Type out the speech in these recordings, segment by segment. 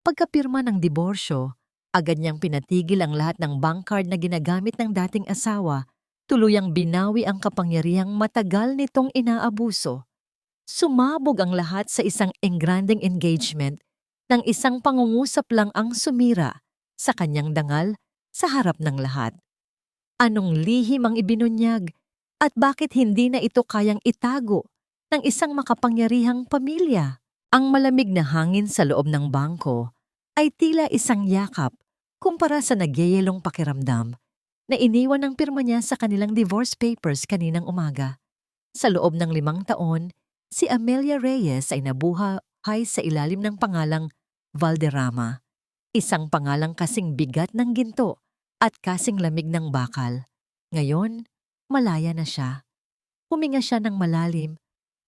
Pagkapirma ng diborsyo, agad niyang pinatigil ang lahat ng bank card na ginagamit ng dating asawa, tuluyang binawi ang kapangyarihang matagal nitong inaabuso. Sumabog ang lahat sa isang engranding engagement nang isang pangungusap lang ang sumira sa kanyang dangal sa harap ng lahat. Anong lihim ang ibinunyag at bakit hindi na ito kayang itago ng isang makapangyarihang pamilya? Ang malamig na hangin sa loob ng bangko ay tila isang yakap kumpara sa nagyayelong pakiramdam na iniwan ng pirma niya sa kanilang divorce papers kaninang umaga. Sa loob ng 5 taon, si Amelia Reyes ay nabuhay sa ilalim ng pangalang Valderrama, isang pangalang kasing bigat ng ginto at kasing lamig ng bakal. Ngayon, malaya na siya. Huminga siya ng malalim.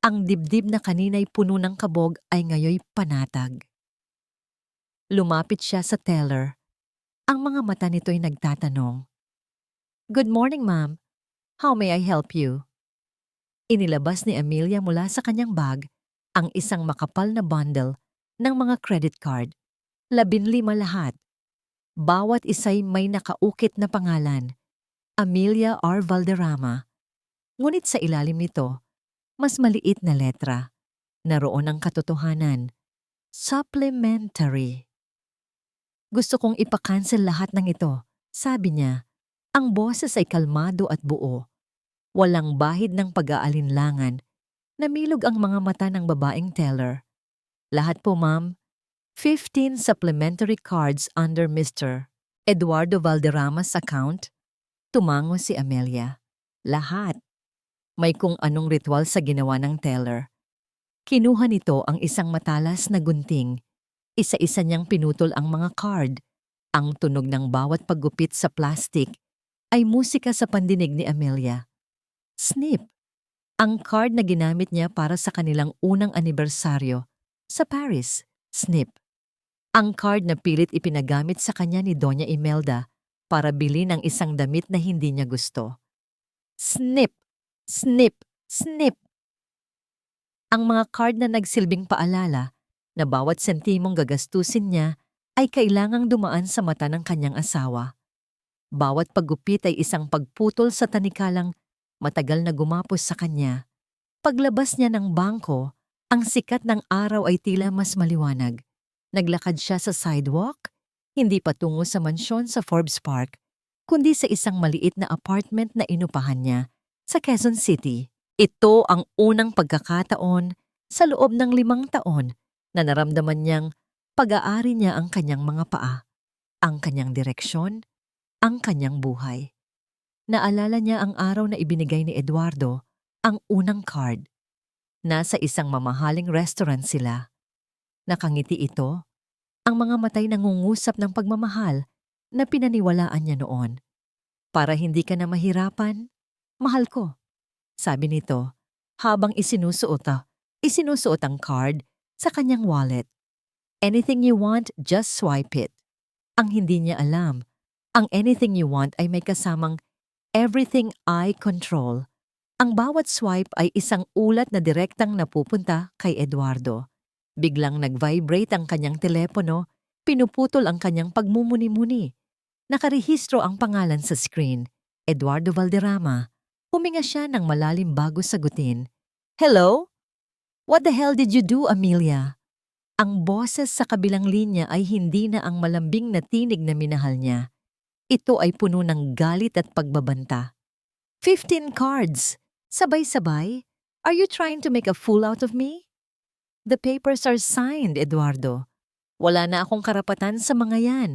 Ang dibdib na kanina'y puno ng kabog ay ngayoy panatag. Lumapit siya sa teller. Ang mga mata nito'y nagtatanong, "Good morning, ma'am. How may I help you?" Inilabas ni Amelia mula sa kanyang bag ang isang makapal na bundle ng mga credit card. 15 lahat. Bawat isa'y may nakaukit na pangalan, Amelia R. Valderrama. Ngunit sa ilalim nito, mas maliit na letra. Naroon ang katotohanan. Supplementary. "Gusto kong ipakancel lahat ng ito," sabi niya. Ang boses ay kalmado at buo. Walang bahid ng pag-aalinlangan. Namilog ang mga mata ng babaeng teller. "Lahat po, ma'am. 15 supplementary cards under Mr. Eduardo Valderrama's account." Tumango si Amelia. Lahat. May kung anong ritual sa ginawa ng teller. Kinuha nito ang isang matalas na gunting. Isa-isa niyang pinutol ang mga card. Ang tunog ng bawat paggupit sa plastic ay musika sa pandinig ni Amelia. Snip. Ang card na ginamit niya para sa kanilang unang anibersaryo sa Paris. Snip. Ang card na pilit ipinagamit sa kanya ni Doña Imelda para bilhin ang isang damit na hindi niya gusto. Snip. Snip. Snip. Ang mga card na nagsilbing paalala na bawat sentimong gagastusin niya ay kailangang dumaan sa mata ng kanyang asawa. Bawat paggupit ay isang pagputol sa tanikalang matagal na gumapos sa kanya. Paglabas niya ng bangko, ang sikat ng araw ay tila mas maliwanag. Naglakad siya sa sidewalk, hindi patungo sa mansyon sa Forbes Park, kundi sa isang maliit na apartment na inupahan niya sa Quezon City. Ito ang unang pagkakataon sa loob ng 5 taon na naramdaman niyang pag-aari niya ang kanyang mga paa, ang kanyang direksyon, ang kanyang buhay. Naalala niya ang araw na ibinigay ni Eduardo ang unang card. Nasa isang mamahaling restaurant sila. Nakangiti ito, ang mga matay nangungusap ng pagmamahal na pinaniwalaan niya noon. "Para hindi ka na mahirapan, mahal ko," sabi nito, habang isinusuot ang card sa kanyang wallet. "Anything you want, just swipe it." Ang hindi niya alam, ang anything you want ay may kasamang everything I control. Ang bawat swipe ay isang ulat na direktang napupunta kay Eduardo. Biglang nag-vibrate ang kanyang telepono, pinuputol ang kanyang pagmumuni-muni. Nakarehistro ang pangalan sa screen, Eduardo Valderrama. Huminga siya ng malalim bago sagutin. "Hello? What the hell did you do, Amelia?" Ang boses sa kabilang linya ay hindi na ang malambing na tinig na minahal niya. Ito ay puno ng galit at pagbabanta. 15 cards! Sabay-sabay? Are you trying to make a fool out of me? The papers are signed, Eduardo. Wala na akong karapatan sa mga yan.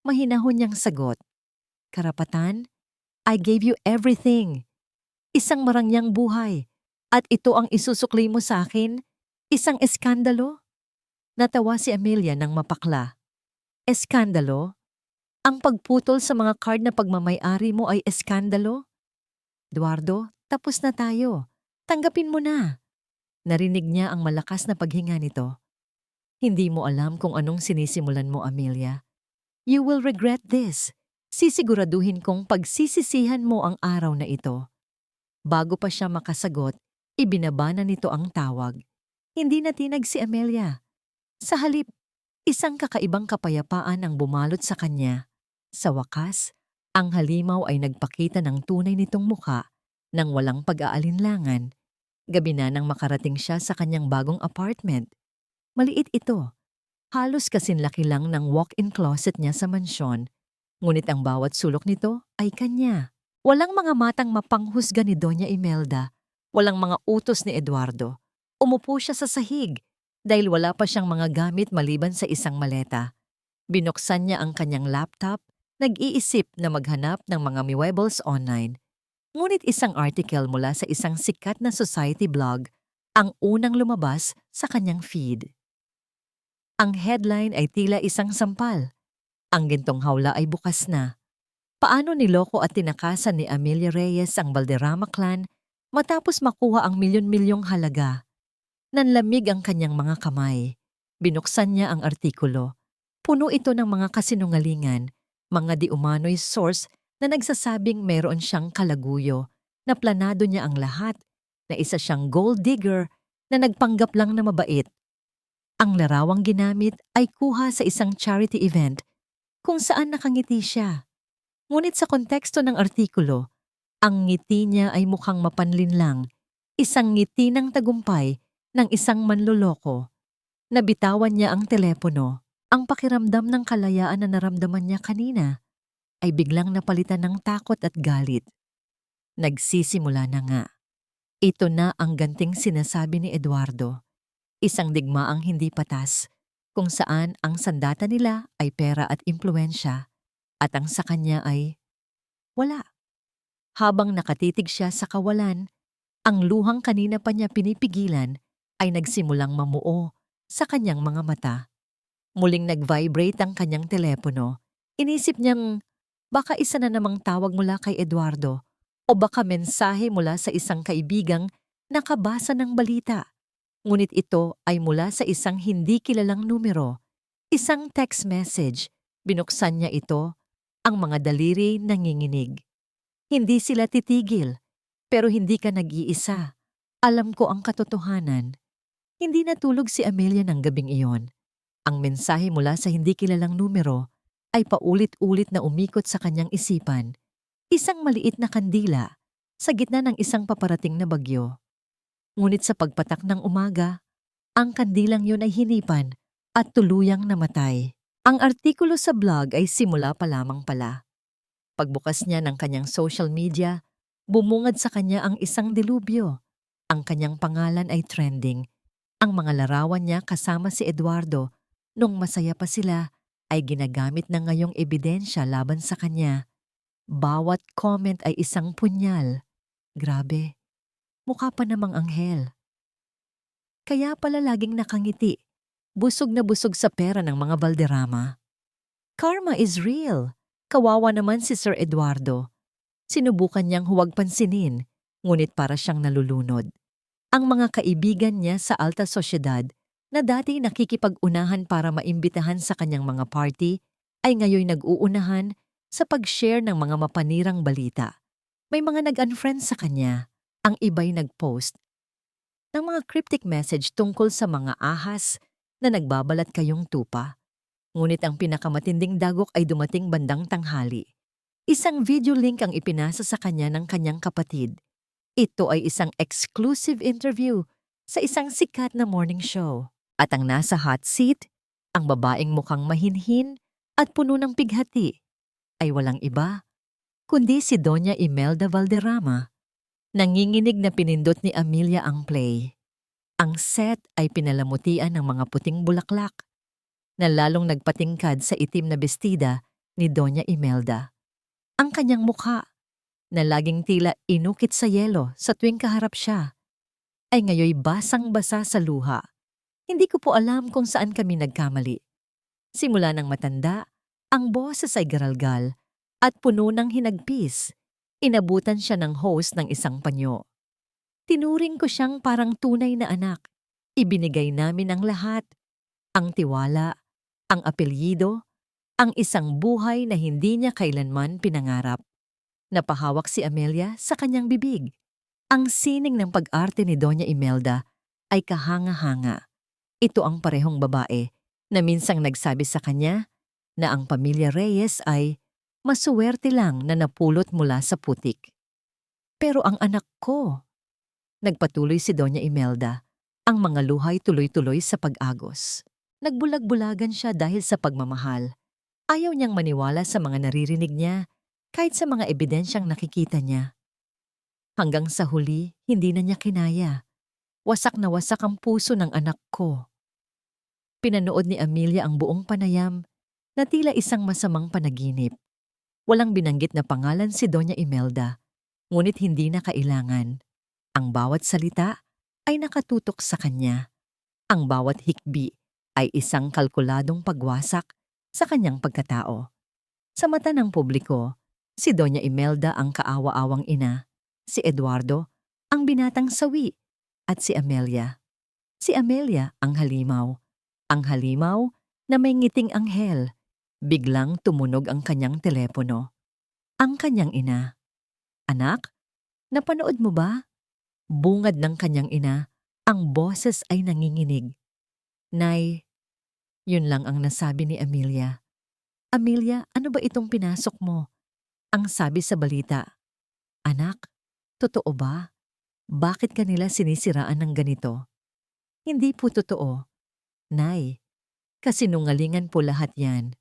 Mahinahon niyang sagot. Karapatan? I gave you everything. Isang marangyang buhay. At ito ang isusukli mo sa akin? Isang eskandalo? Natawa si Amelia ng mapakla. Eskandalo? Ang pagputol sa mga card na pagmamay-ari mo ay eskandalo? Eduardo, tapos na tayo. Tanggapin mo na. Narinig niya ang malakas na paghinga nito. Hindi mo alam kung anong sinisimulan mo, Amelia. You will regret this. Sisiguraduhin kong pagsisisihan mo ang araw na ito. Bago pa siya makasagot, ibinaba na nito ang tawag. Hindi natinag si Amelia. Sa halip, Isang kakaibang kapayapaan ang bumalot sa kanya. Sa wakas, ang halimaw ay nagpakita ng tunay nitong mukha nang walang pag-aalinlangan. Gabi na nang makarating siya sa kanyang bagong apartment. Maliit ito, halos kasinlaki lang ng walk-in closet niya sa mansyon. Ngunit ang bawat sulok nito ay kanya. Walang mga matang mapanghusga ni Doña Imelda. Walang mga utos ni Eduardo. Umupo siya sa sahig dahil wala pa siyang mga gamit maliban sa isang maleta. Binuksan niya ang kanyang laptop, nag-iisip na maghanap ng mga muebles online. Ngunit isang article mula sa isang sikat na society blog ang unang lumabas sa kanyang feed. Ang headline ay tila isang sampal. Ang gintong hawla ay bukas na. Paano niloko at tinakasan ni Amelia Reyes ang Valderrama clan matapos makuha ang milyon-milyong halaga? Nanlamig ang kanyang mga kamay. Binuksan niya ang artikulo. Puno ito ng mga kasinungalingan, mga di umano'y source na nagsasabing meron siyang kalaguyo, na planado niya ang lahat, na isa siyang gold digger na nagpanggap lang na mabait. Ang larawang ginamit ay kuha sa isang charity event kung saan nakangiti siya. Ngunit sa konteksto ng artikulo, ang ngiti niya ay mukhang mapanlinlang, isang ngiti ng tagumpay ng isang manloloko. Nabitawan niya ang telepono. Ang pakiramdam ng kalayaan na naramdaman niya kanina ay biglang napalitan ng takot at galit. Nagsisimula na nga. Ito na ang ganting sinasabi ni Eduardo. Isang digmaang hindi patas, kung saan ang sandata nila ay pera at impluensya, at ang sa kanya ay wala. Habang nakatitig siya sa kawalan, ang luhang kanina pa niya pinipigilan ay nagsimulang mamuo sa kanyang mga mata. Muling nag-vibrate ang kanyang telepono. Inisip niyang baka isa na namang tawag mula kay Eduardo o baka mensahe mula sa isang kaibigang nakabasa ng balita. Ngunit ito ay mula sa isang hindi kilalang numero. Isang text message. Binuksan niya ito, ang mga daliri nanginginig. Hindi sila titigil, pero hindi ka nag-iisa. Alam ko ang katotohanan. Hindi natulog si Amelia ng gabing iyon. Ang mensahe mula sa hindi kilalang numero ay paulit-ulit na umikot sa kanyang isipan. Isang maliit na kandila sa gitna ng isang paparating na bagyo. Ngunit sa pagpatak ng umaga, ang kandilang yun ay hinipan at tuluyang namatay. Ang artikulo sa blog ay simula pa lamang pala. Pagbukas niya ng kanyang social media, bumungad sa kanya ang isang dilubyo. Ang kanyang pangalan ay trending. Ang mga larawan niya kasama si Eduardo nung masaya pa sila ay ginagamit na ngayong ebidensya laban sa kanya. Bawat comment ay isang punyal. Grabe, mukha pa namang anghel. Kaya pala laging nakangiti, busog na busog sa pera ng mga Valderrama. Karma is real. Kawawa naman si Sir Eduardo. Sinubukan niyang huwag pansinin, ngunit para siyang nalulunod. Ang mga kaibigan niya sa alta sosyedad na dati nakikipag-unahan para maimbitahan sa kanyang mga party ay ngayon nag-uunahan sa pag-share ng mga mapanirang balita. May mga nag-unfriend sa kanya, ang iba'y nag-post ng mga cryptic message tungkol sa mga ahas na nagbabalat kayong tupa. Ngunit ang pinakamatinding dagok ay dumating bandang tanghali. Isang video link ang ipinasa sa kanya ng kanyang kapatid. Ito ay isang exclusive interview sa isang sikat na morning show. At ang nasa hot seat, ang babaeng mukhang mahinhin at puno ng pighati, ay walang iba, kundi si Doña Imelda Valderrama. Nanginginig na pinindot ni Amelia ang play. Ang set ay pinalamutian ng mga puting bulaklak na lalong nagpatingkad sa itim na bestida ni Doña Imelda. Ang kanyang mukha, na laging tila inukit sa yelo sa tuwing kaharap siya, ay ngayoy basang-basa sa luha. Hindi ko po alam kung saan kami nagkamali. Simula ng matanda, ang boses ay garalgal at puno ng hinagpis. Inabutan siya ng host ng isang panyo. Tinuring ko siyang parang tunay na anak. Ibinigay namin ang lahat. Ang tiwala, ang apelyido, ang isang buhay na hindi niya kailanman pinangarap. Napahawak si Amelia sa kanyang bibig. Ang sining ng pag-arte ni Doña Imelda ay kahanga-hanga. Ito ang parehong babae na minsang nagsabi sa kanya na ang pamilya Reyes ay masuwerte lang na napulot mula sa putik. Pero ang anak ko, nagpatuloy si Doña Imelda, ang mga luhay tuloy-tuloy sa pag-agos. Nagbulag-bulagan siya dahil sa pagmamahal. Ayaw niyang maniwala sa mga naririnig niya, kahit sa mga ebidensyang nakikita niya. Hanggang sa huli, hindi na niya kinaya. Wasak na wasak ang puso ng anak ko. Pinanood ni Amelia ang buong panayam na tila isang masamang panaginip. Walang binanggit na pangalan si Doña Imelda, ngunit hindi na kailangan. Ang bawat salita ay nakatutok sa kanya. Ang bawat hikbi ay isang kalkuladong pagwasak sa kanyang pagkatao. Sa mata ng publiko, si Doña Imelda ang kaawa-awang ina, si Eduardo ang binatang sawi, at si Amelia. Si Amelia ang halimaw. Ang halimaw na may ngiting anghel. Biglang tumunog ang kanyang telepono. Ang kanyang ina. "Anak, napanood mo ba?" Bungad ng kanyang ina, ang boses ay nanginginig. "Nay," yun lang ang nasabi ni Amelia. "Amelia, ano ba itong pinasok mo?" Ang sabi sa balita. "Anak, totoo ba? Bakit kanila sinisiraan ng ganito?" "Hindi po totoo, Nay. Kasinungalingan po lahat yan."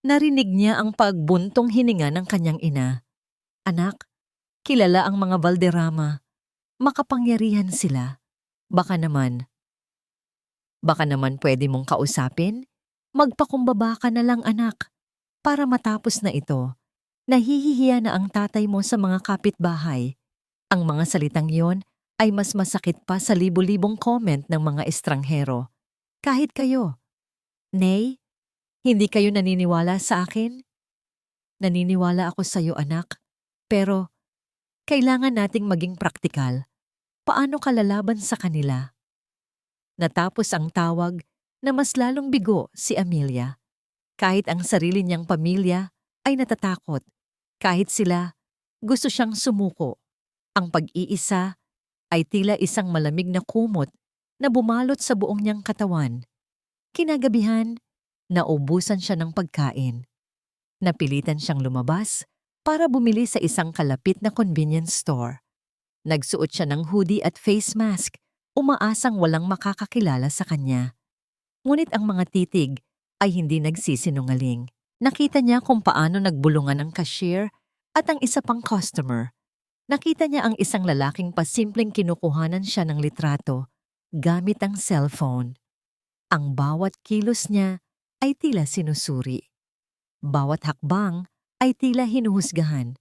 Narinig niya ang pagbuntong hininga ng kanyang ina. "Anak, kilala ang mga Valderrama. Makapangyarihan sila. Baka naman pwede mong kausapin? Magpakumbaba ka na lang, anak. Para matapos na ito, nahihihiya na ang tatay mo sa mga kapitbahay." Ang mga salitang yon ay mas masakit pa sa libu-libong comment ng mga estranghero. Kahit kayo. "Nay, hindi kayo naniniwala sa akin?" "Naniniwala ako sa iyo, anak. Pero kailangan nating maging praktikal. Paano ka lalaban sa kanila?" Natapos ang tawag na mas lalong bigo si Amelia. Kahit ang sarili niyang pamilya ay natatakot. Kahit sila, gusto siyang sumuko. Ang pag-iisa ay tila isang malamig na kumot na bumalot sa buong niyang katawan. Kinagabihan, naubusan siya ng pagkain. Napilitan siyang lumabas para bumili sa isang kalapit na convenience store. Nagsuot siya ng hoodie at face mask, umaasang walang makakakilala sa kanya. Ngunit ang mga titig ay hindi nagsisinungaling. Nakita niya kung paano nagbulungan ang cashier at ang isa pang customer. Nakita niya ang isang lalaking pasimpleng kinukuhanan siya ng litrato gamit ang cellphone. Ang bawat kilos niya ay tila sinusuri. Bawat hakbang ay tila hinuhusgahan.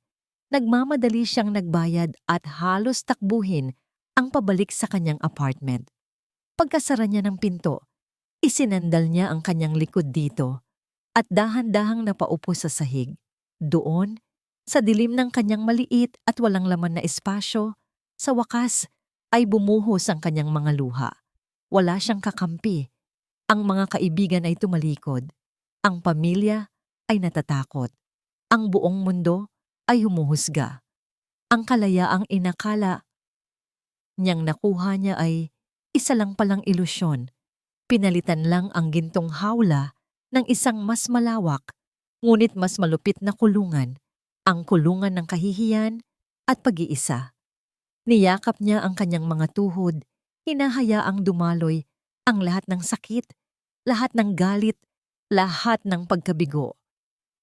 Nagmamadali siyang nagbayad at halos takbuhin ang pabalik sa kanyang apartment. Pagkasara niya ng pinto, isinandal niya ang kanyang likod dito at dahan-dahang napaupo sa sahig. Doon, sa dilim ng kanyang maliit at walang laman na espasyo, sa wakas ay bumuhos ang kanyang mga luha. Wala siyang kakampi. Ang mga kaibigan ay tumalikod. Ang pamilya ay natatakot. Ang buong mundo ay humuhusga. Ang kalayaang inakala niyang nakuha niya ay isa lang palang ilusyon. Pinalitan lang ang gintong hawla ng isang mas malawak, ngunit mas malupit na kulungan, ang kulungan ng kahihiyan at pag-iisa. Niyakap niya ang kanyang mga tuhod, hinahayaang dumaloy ang lahat ng sakit, lahat ng galit, lahat ng pagkabigo.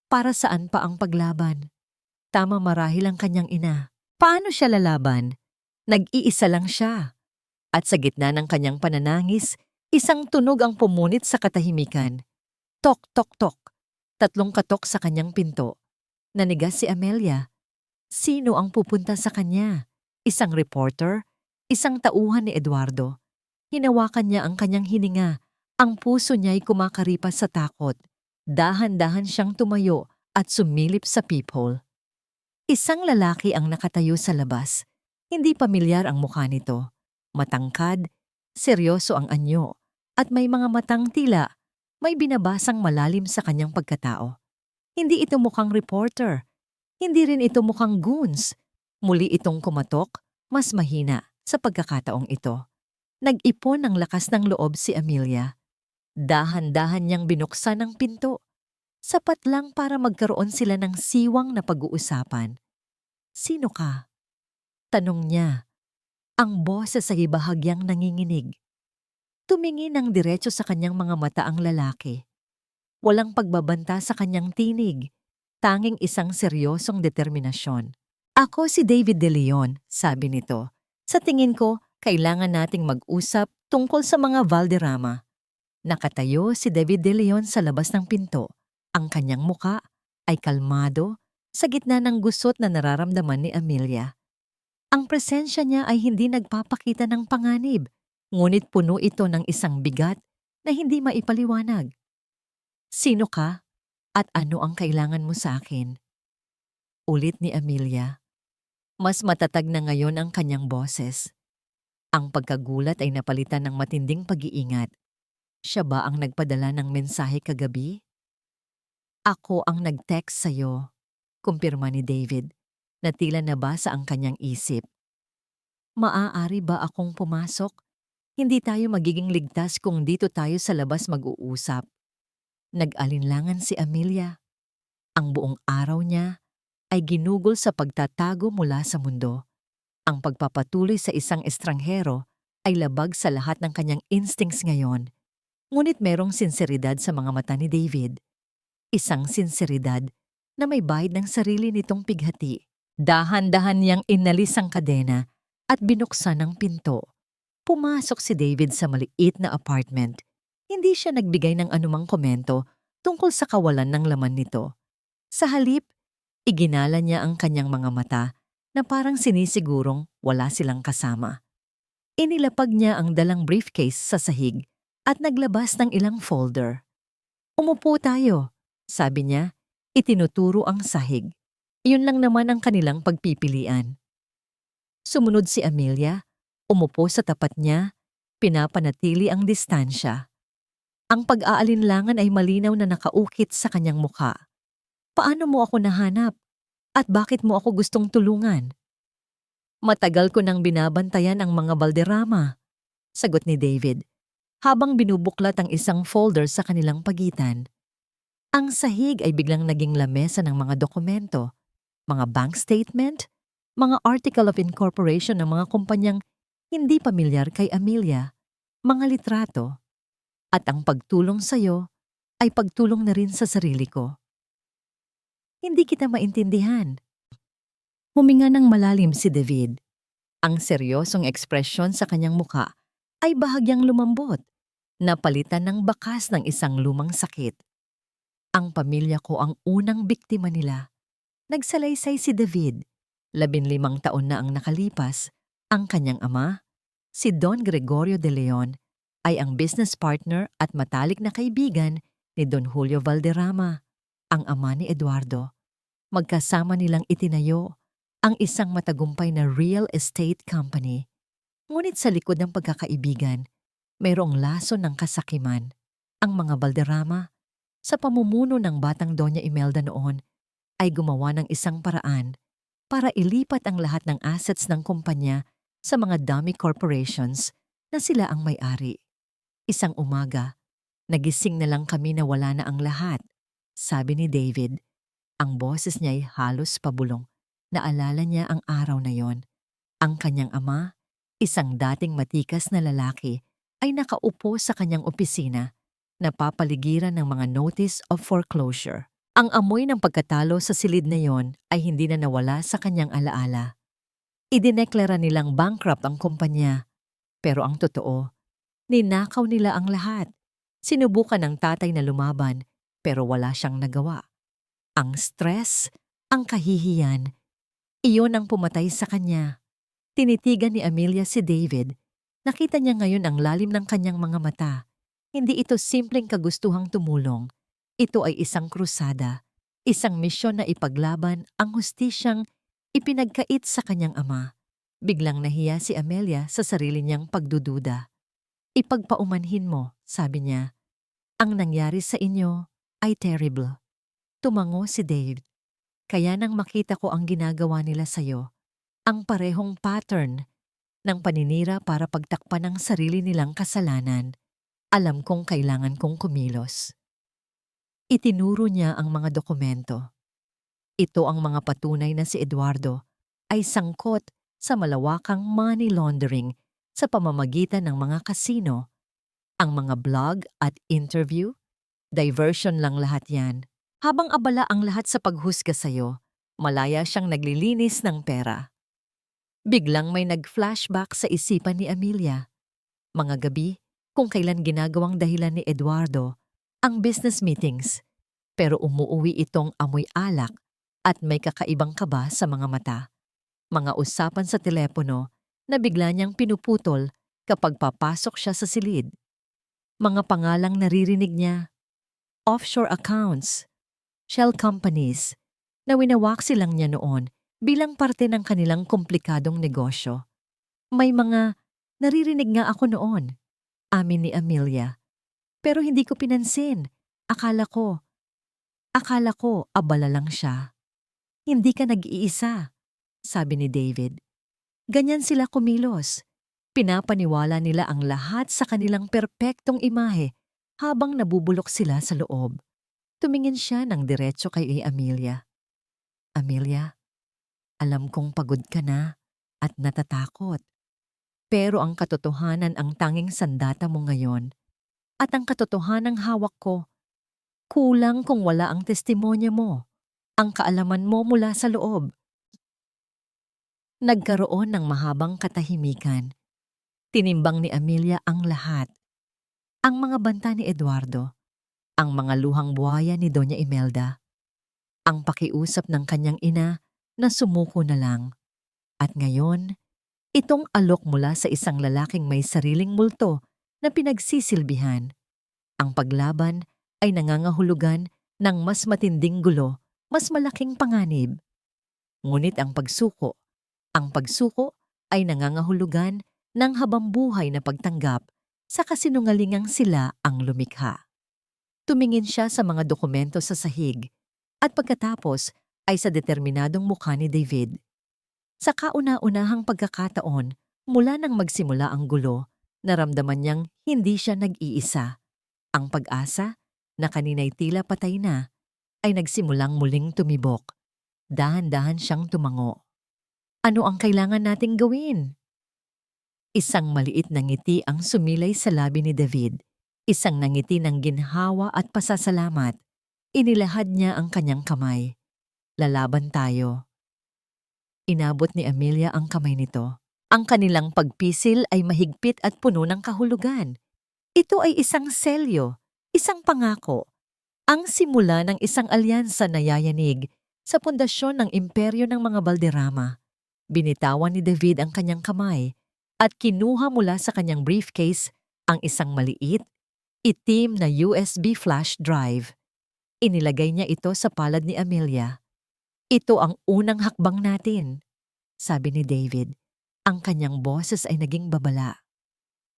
Para saan pa ang paglaban? Tama marahil ang kanyang ina. Paano siya lalaban? Nag-iisa lang siya. At sa gitna ng kanyang pananangis, isang tunog ang pumunit sa katahimikan. Tok, tok, tok. 3 katok sa kanyang pinto. Nanigas si Amelia. Sino ang pupunta sa kanya? Isang reporter? Isang tauhan ni Eduardo? Hinawakan niya ang kanyang hininga. Ang puso niya'y kumakaripas sa takot. Dahan-dahan siyang tumayo at sumilip sa peephole. Isang lalaki ang nakatayo sa labas. Hindi pamilyar ang mukha nito. Matangkad, seryoso ang anyo, at may mga matang tila may binabasang malalim sa kanyang pagkatao. Hindi ito mukhang reporter. Hindi rin ito mukhang goons. Muli itong kumatok, mas mahina sa pagkakataong ito. Nag-ipon ng lakas ng loob si Amelia. Dahan-dahan niyang binuksan ang pinto. Sapat lang para magkaroon sila ng siwang na pag-uusapan. "Sino ka?" tanong niya. Ang boses ay bahagyang nanginginig. Tumingin ng diretso sa kanyang mga mata ang lalaki. Walang pagbabanta sa kanyang tinig, tanging isang seryosong determinasyon. "Ako si David De Leon," sabi nito. "Sa tingin ko, kailangan nating mag-usap tungkol sa mga Valderrama." Nakatayo si David De Leon sa labas ng pinto. Ang kanyang muka ay kalmado sa gitna ng gusot na nararamdaman ni Amelia. Ang presensya niya ay hindi nagpapakita ng panganib, ngunit puno ito ng isang bigat na hindi maipaliwanag. "Sino ka at ano ang kailangan mo sa akin?" Ulit ni Amelia. Mas matatag na ngayon ang kanyang boses. Ang pagkagulat ay napalitan ng matinding pag-iingat. Siya ba ang nagpadala ng mensahe kagabi? "Ako ang nag-text sa'yo," kumpirma ni David, na tila nabasa ang kanyang isip. "Maaari ba akong pumasok? Hindi tayo magiging ligtas kung dito tayo sa labas mag-uusap." Nag-alinlangan si Amelia. Ang buong araw niya ay ginugol sa pagtatago mula sa mundo. Ang pagpapatuloy sa isang estranghero ay labag sa lahat ng kanyang instincts ngayon. Ngunit merong sinseridad sa mga mata ni David. Isang sinseridad na may bahid ng sarili nitong pighati. Dahan-dahan niyang inalis ang kadena at binuksan ang pinto. Pumasok si David sa maliit na apartment. Hindi siya nagbigay ng anumang komento tungkol sa kawalan ng laman nito. Sa halip, iginala niya ang kanyang mga mata na parang sinisigurong wala silang kasama. Inilapag niya ang dalang briefcase sa sahig at naglabas ng ilang folder. "Umupo tayo," sabi niya. Itinuturo ang sahig. Iyon lang naman ang kanilang pagpipilian. Sumunod si Amelia, umupo sa tapat niya, pinapanatili ang distansya. Ang pag-aalinlangan ay malinaw na nakaukit sa kanyang mukha. "Paano mo ako nahanap? At bakit mo ako gustong tulungan?" "Matagal ko nang binabantayan ang mga Valderrama," sagot ni David, habang binubuklat ang isang folder sa kanilang pagitan. Ang sahig ay biglang naging lamesa ng mga dokumento, mga bank statement, mga article of incorporation ng mga kumpanyang hindi pamilyar kay Amelia, mga litrato. "At ang pagtulong sa'yo ay pagtulong na rin sa sarili ko." "Hindi kita maintindihan." Huminga ng malalim si David. Ang seryosong ekspresyon sa kanyang muka ay bahagyang lumambot, napalitan ng bakas ng isang lumang sakit. "Ang pamilya ko ang unang biktima nila." Nagsalaysay si David. 15 taon na ang nakalipas. Ang kanyang ama, si Don Gregorio de Leon, ay ang business partner at matalik na kaibigan ni Don Julio Valderrama, ang ama ni Eduardo. Magkasama nilang itinayo ang isang matagumpay na real estate company. Ngunit sa likod ng pagkakaibigan, mayroong laso ng kasakiman. Ang mga Valderrama, sa pamumuno ng batang Doña Imelda noon, ay gumawa ng isang paraan para ilipat ang lahat ng assets ng kumpanya sa mga dummy corporations na sila ang may-ari. Isang umaga, nagising na lang kami na wala na ang lahat, sabi ni David. Ang boses niya ay halos pabulong. Naalala niya ang araw na yon. Ang kanyang ama, isang dating matikas na lalaki, ay nakaupo sa kanyang opisina, napapaligiran ng mga notice of foreclosure. Ang amoy ng pagkatalo sa silid na yon ay hindi na nawala sa kanyang alaala. Idineklara nilang bankrupt ang kumpanya. Pero ang totoo, ninakaw nila ang lahat. Sinubukan ng tatay na lumaban, pero wala siyang nagawa. Ang stress, ang kahihiyan, iyon ang pumatay sa kanya. Tinitigan ni Amelia si David. Nakita niya ngayon ang lalim ng kanyang mga mata. Hindi ito simpleng kagustuhang tumulong. Ito ay isang krusada, isang misyon na ipaglaban ang hustisyang ipinagkait sa kanyang ama. Biglang nahiya si Amelia sa sarili niyang pagdududa. "Ipagpaumanhin mo," sabi niya. "Ang nangyari sa inyo ay terrible." Tumango si Dave. "Kaya nang makita ko ang ginagawa nila sa'yo, ang parehong pattern ng paninira para pagtakpan ang sarili nilang kasalanan. Alam kong kailangan kong kumilos. Itinuro niya ang mga dokumento. Ito ang mga patunay na si Eduardo ay sangkot sa malawakang money laundering sa pamamagitan ng mga kasino. Ang mga blog at interview, diversion lang lahat yan. Habang abala ang lahat sa paghusga sa'yo, malaya siyang naglilinis ng pera. Biglang may nag-flashback sa isipan ni Amelia. Mga gabi, kung kailan ginagawang dahilan ni Eduardo ang business meetings, pero umuuwi itong amoy alak at may kakaibang kaba sa mga mata. Mga usapan sa telepono na bigla niyang pinuputol kapag papasok siya sa silid. Mga pangalang naririnig niya, offshore accounts, shell companies, na winawaksi lang niya noon bilang parte ng kanilang komplikadong negosyo. May mga naririnig nga ako noon, amin ni Amelia. Pero hindi ko pinansin. Akala ko abala lang siya. Hindi ka nag-iisa, sabi ni David. Ganyan sila kumilos. Pinapaniwala nila ang lahat sa kanilang perpektong imahe habang nabubulok sila sa loob. Tumingin siya ng diretso kay Amelia. Amelia, alam kong pagod ka na at natatakot. Pero ang katotohanan ang tanging sandata mo ngayon. At ang katotohanang hawak ko, kulang kung wala ang testimonya mo, ang kaalaman mo mula sa loob. Nagkaroon ng mahabang katahimikan. Tinimbang ni Amelia ang lahat. Ang mga banta ni Eduardo, ang mga luhang buhaya ni Doña Imelda, ang pakiusap ng kanyang ina na sumuko na lang. At ngayon, itong alok mula sa isang lalaking may sariling multo na pinagsisilbihan. Ang paglaban ay nangangahulugan ng mas matinding gulo, mas malaking panganib. Ngunit ang pagsuko ay nangangahulugan ng habambuhay na pagtanggap sa kasinungalingang sila ang lumikha. Tumingin siya sa mga dokumento sa sahig at pagkatapos ay sa determinadong mukha ni David. Sa kauna-unahang pagkakataon, mula nang magsimula ang gulo, naramdaman niyang hindi siya nag-iisa. Ang pag-asa, na kanina'y tila patay na, ay nagsimulang muling tumibok. Dahan-dahan siyang tumango. Ano ang kailangan nating gawin? Isang maliit na ngiti ang sumilay sa labi ni David. Isang nangiti ng ginhawa at pasasalamat. Inilahad niya ang kanyang kamay. Lalaban tayo. Inabot ni Amelia ang kamay nito. Ang kanilang pagpisil ay mahigpit at puno ng kahulugan. Ito ay isang selyo, isang pangako. Ang simula ng isang alyansa na yayanig sa pundasyon ng imperyo ng mga Valderrama. Binitawan ni David ang kanyang kamay at kinuha mula sa kanyang briefcase ang isang maliit, itim na USB flash drive. Inilagay niya ito sa palad ni Amelia. Ito ang unang hakbang natin, sabi ni David. Ang kanyang boses ay naging babala.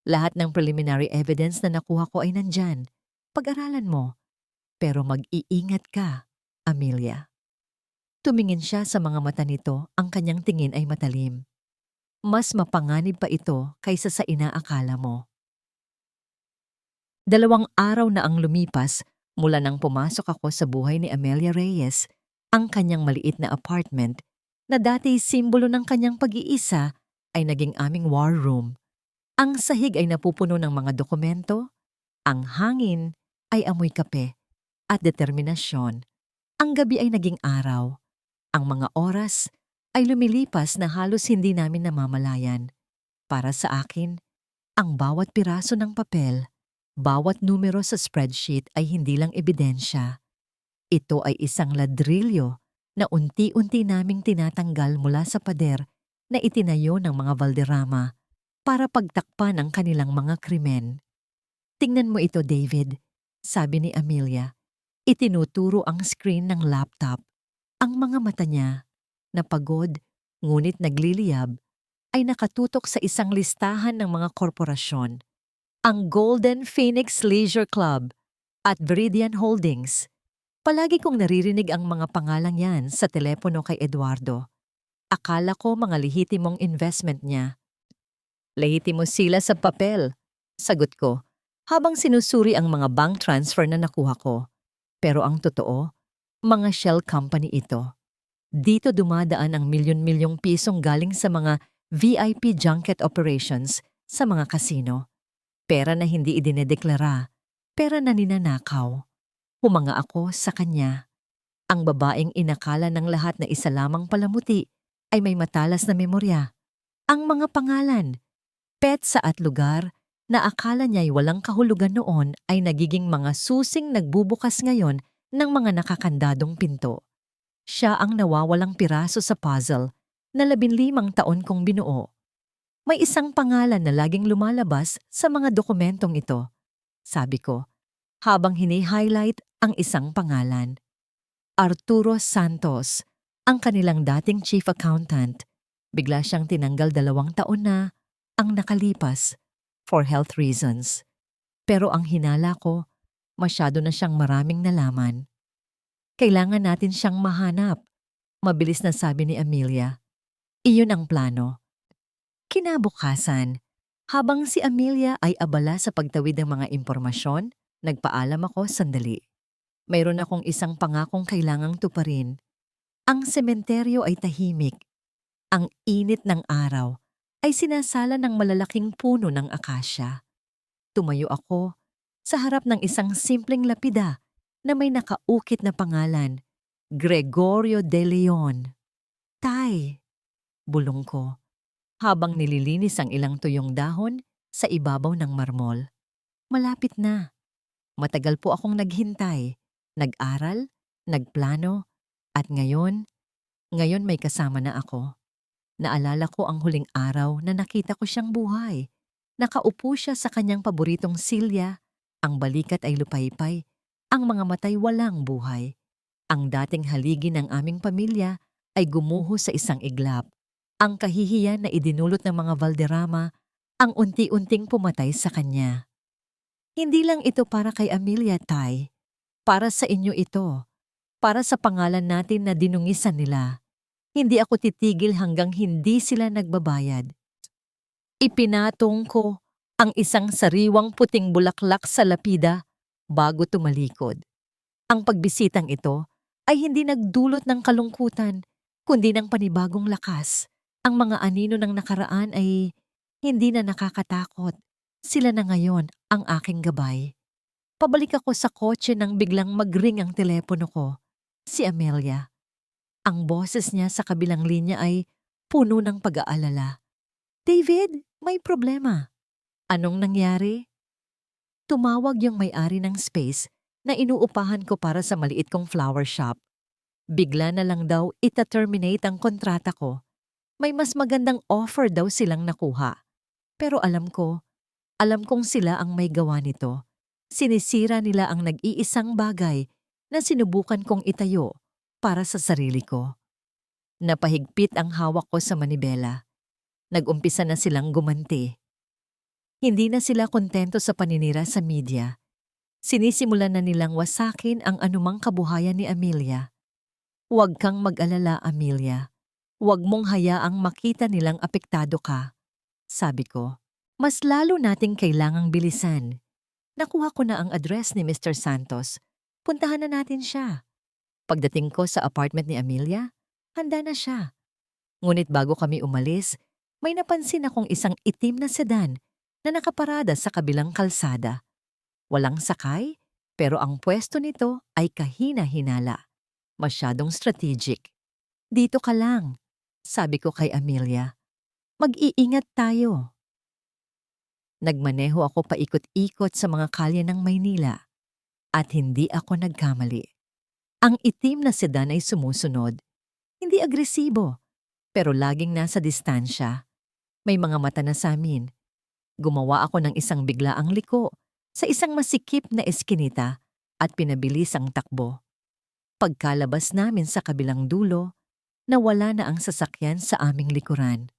Lahat ng preliminary evidence na nakuha ko ay nandyan. Pag-aralan mo. Pero mag-iingat ka, Amelia. Tumingin siya sa mga mata nito, ang kanyang tingin ay matalim. Mas mapanganib pa ito kaysa sa inaakala mo. 2 araw na ang lumipas mula nang pumasok ako sa buhay ni Amelia Reyes, ang kanyang maliit na apartment na dati simbolo ng kanyang pag-iisa ay naging aming war room. Ang sahig ay napupuno ng mga dokumento, ang hangin ay amoy kape at determinasyon. Ang gabi ay naging araw. Ang mga oras ay lumilipas na halos hindi namin namamalayan. Para sa akin, ang bawat piraso ng papel, bawat numero sa spreadsheet ay hindi lang ebidensya. Ito ay isang ladrilyo na unti-unti naming tinatanggal mula sa pader na itinayo ng mga Valderrama para pagtakpan ang kanilang mga krimen. Tingnan mo ito, David, sabi ni Amelia. Itinuturo ang screen ng laptop. Ang mga mata niya, na pagod ngunit nagliliyab, ay nakatutok sa isang listahan ng mga korporasyon. Ang Golden Phoenix Leisure Club at Viridian Holdings. Palagi kong naririnig ang mga pangalang yan sa telepono kay Eduardo. Akala ko mga lehitimong investment niya. Lehitimo sila sa papel, sagot ko, habang sinusuri ang mga bank transfer na nakuha ko. Pero ang totoo, mga shell company ito. Dito dumadaan ang milyon-milyong pisong galing sa mga VIP junket operations sa mga kasino. Pera na hindi idinedeklara, pera na ninanakaw. Humanga ako sa kanya. Ang babaeng inakala ng lahat na isa lamang palamuti ay may matalas na memorya. Ang mga pangalan, petsa at lugar na akala niya'y walang kahulugan noon ay nagiging mga susing nagbubukas ngayon ng mga nakakandadong pinto. Siya ang nawawalang piraso sa puzzle na 15 taon kong binuo. May isang pangalan na laging lumalabas sa mga dokumentong ito, sabi ko, habang hini-highlight ang isang pangalan. Arturo Santos, ang kanilang dating chief accountant. Bigla siyang tinanggal 2 taon na ang nakalipas for health reasons. Pero ang hinala ko, masyado na siyang maraming nalaman. Kailangan natin siyang mahanap, mabilis na sabi ni Amelia. Iyon ang plano. Kinabukasan, habang si Amelia ay abala sa pagtawid ng mga impormasyon, nagpaalam ako sandali. Mayroon akong isang pangakong kailangang tuparin. Ang sementeryo ay tahimik. Ang init ng araw ay sinasala ng malalaking puno ng akasya. Tumayo ako sa harap ng isang simpleng lapida na may nakaukit na pangalan, Gregorio de Leon. Tay, bulong ko, habang nililinis ang ilang tuyong dahon sa ibabaw ng marmol. Malapit na. Matagal po akong naghintay, nag-aral, nagplano, at ngayon may kasama na ako. Naalala ko ang huling araw na nakita ko siyang buhay. Nakaupo siya sa kanyang paboritong silya, ang balikat ay lupaypay, ang mga matay walang buhay. Ang dating haligi ng aming pamilya ay gumuho sa isang iglap. Ang kahihiyan na idinulot ng mga Valderrama ang unti-unting pumatay sa kanya. Hindi lang ito para kay Amelia, Tay. Para sa inyo ito. Para sa pangalan natin na dinungisan nila. Hindi ako titigil hanggang hindi sila nagbabayad. Ipinatong ko ang isang sariwang puting bulaklak sa lapida bago tumalikod. Ang pagbisitang ito ay hindi nagdulot ng kalungkutan, kundi ng panibagong lakas. Ang mga anino ng nakaraan ay hindi na nakakatakot. Sila na ngayon ang aking gabay. Pabalik ako sa kotse nang biglang mag-ring ang telepono ko. Si Amelia. Ang boses niya sa kabilang linya ay puno ng pag-aalala. David, may problema. Anong nangyari? Tumawag yung may-ari ng space na inuupahan ko para sa maliit kong flower shop. Bigla na lang daw ita-terminate ang kontrata ko. May mas magandang offer daw silang nakuha. Pero alam kong sila ang may gawa nito. Sinisira nila ang nag-iisang bagay na sinubukan kong itayo para sa sarili ko. Napahigpit ang hawak ko sa manibela. Nag-umpisa na silang gumanti. Hindi na sila kontento sa paninira sa media. Sinisimulan na nilang wasakin ang anumang kabuhayan ni Amelia. Huwag kang mag-alala, Amelia. Huwag mong hayaang makita nilang apektado ka. Sabi ko, mas lalo nating kailangang bilisan. Nakuha ko na ang address ni Mr. Santos. Puntahan na natin siya. Pagdating ko sa apartment ni Amelia, handa na siya. Ngunit bago kami umalis, may napansin akong isang itim na sedan na nakaparada sa kabilang kalsada. Walang sakay, pero ang pwesto nito ay kahina-hinala. Masyadong strategic. Dito ka lang, sabi ko kay Amelia. Mag-iingat tayo. Nagmaneho ako paikot-ikot sa mga kalye ng Maynila at hindi ako nagkamali. Ang itim na sedan ay sumusunod. Hindi agresibo, pero laging nasa distansya. May mga mata na sa amin. Gumawa ako ng isang biglaang liko sa isang masikip na eskinita at pinabilis ang takbo. Pagkalabas namin sa kabilang dulo, nawala na ang sasakyan sa aming likuran.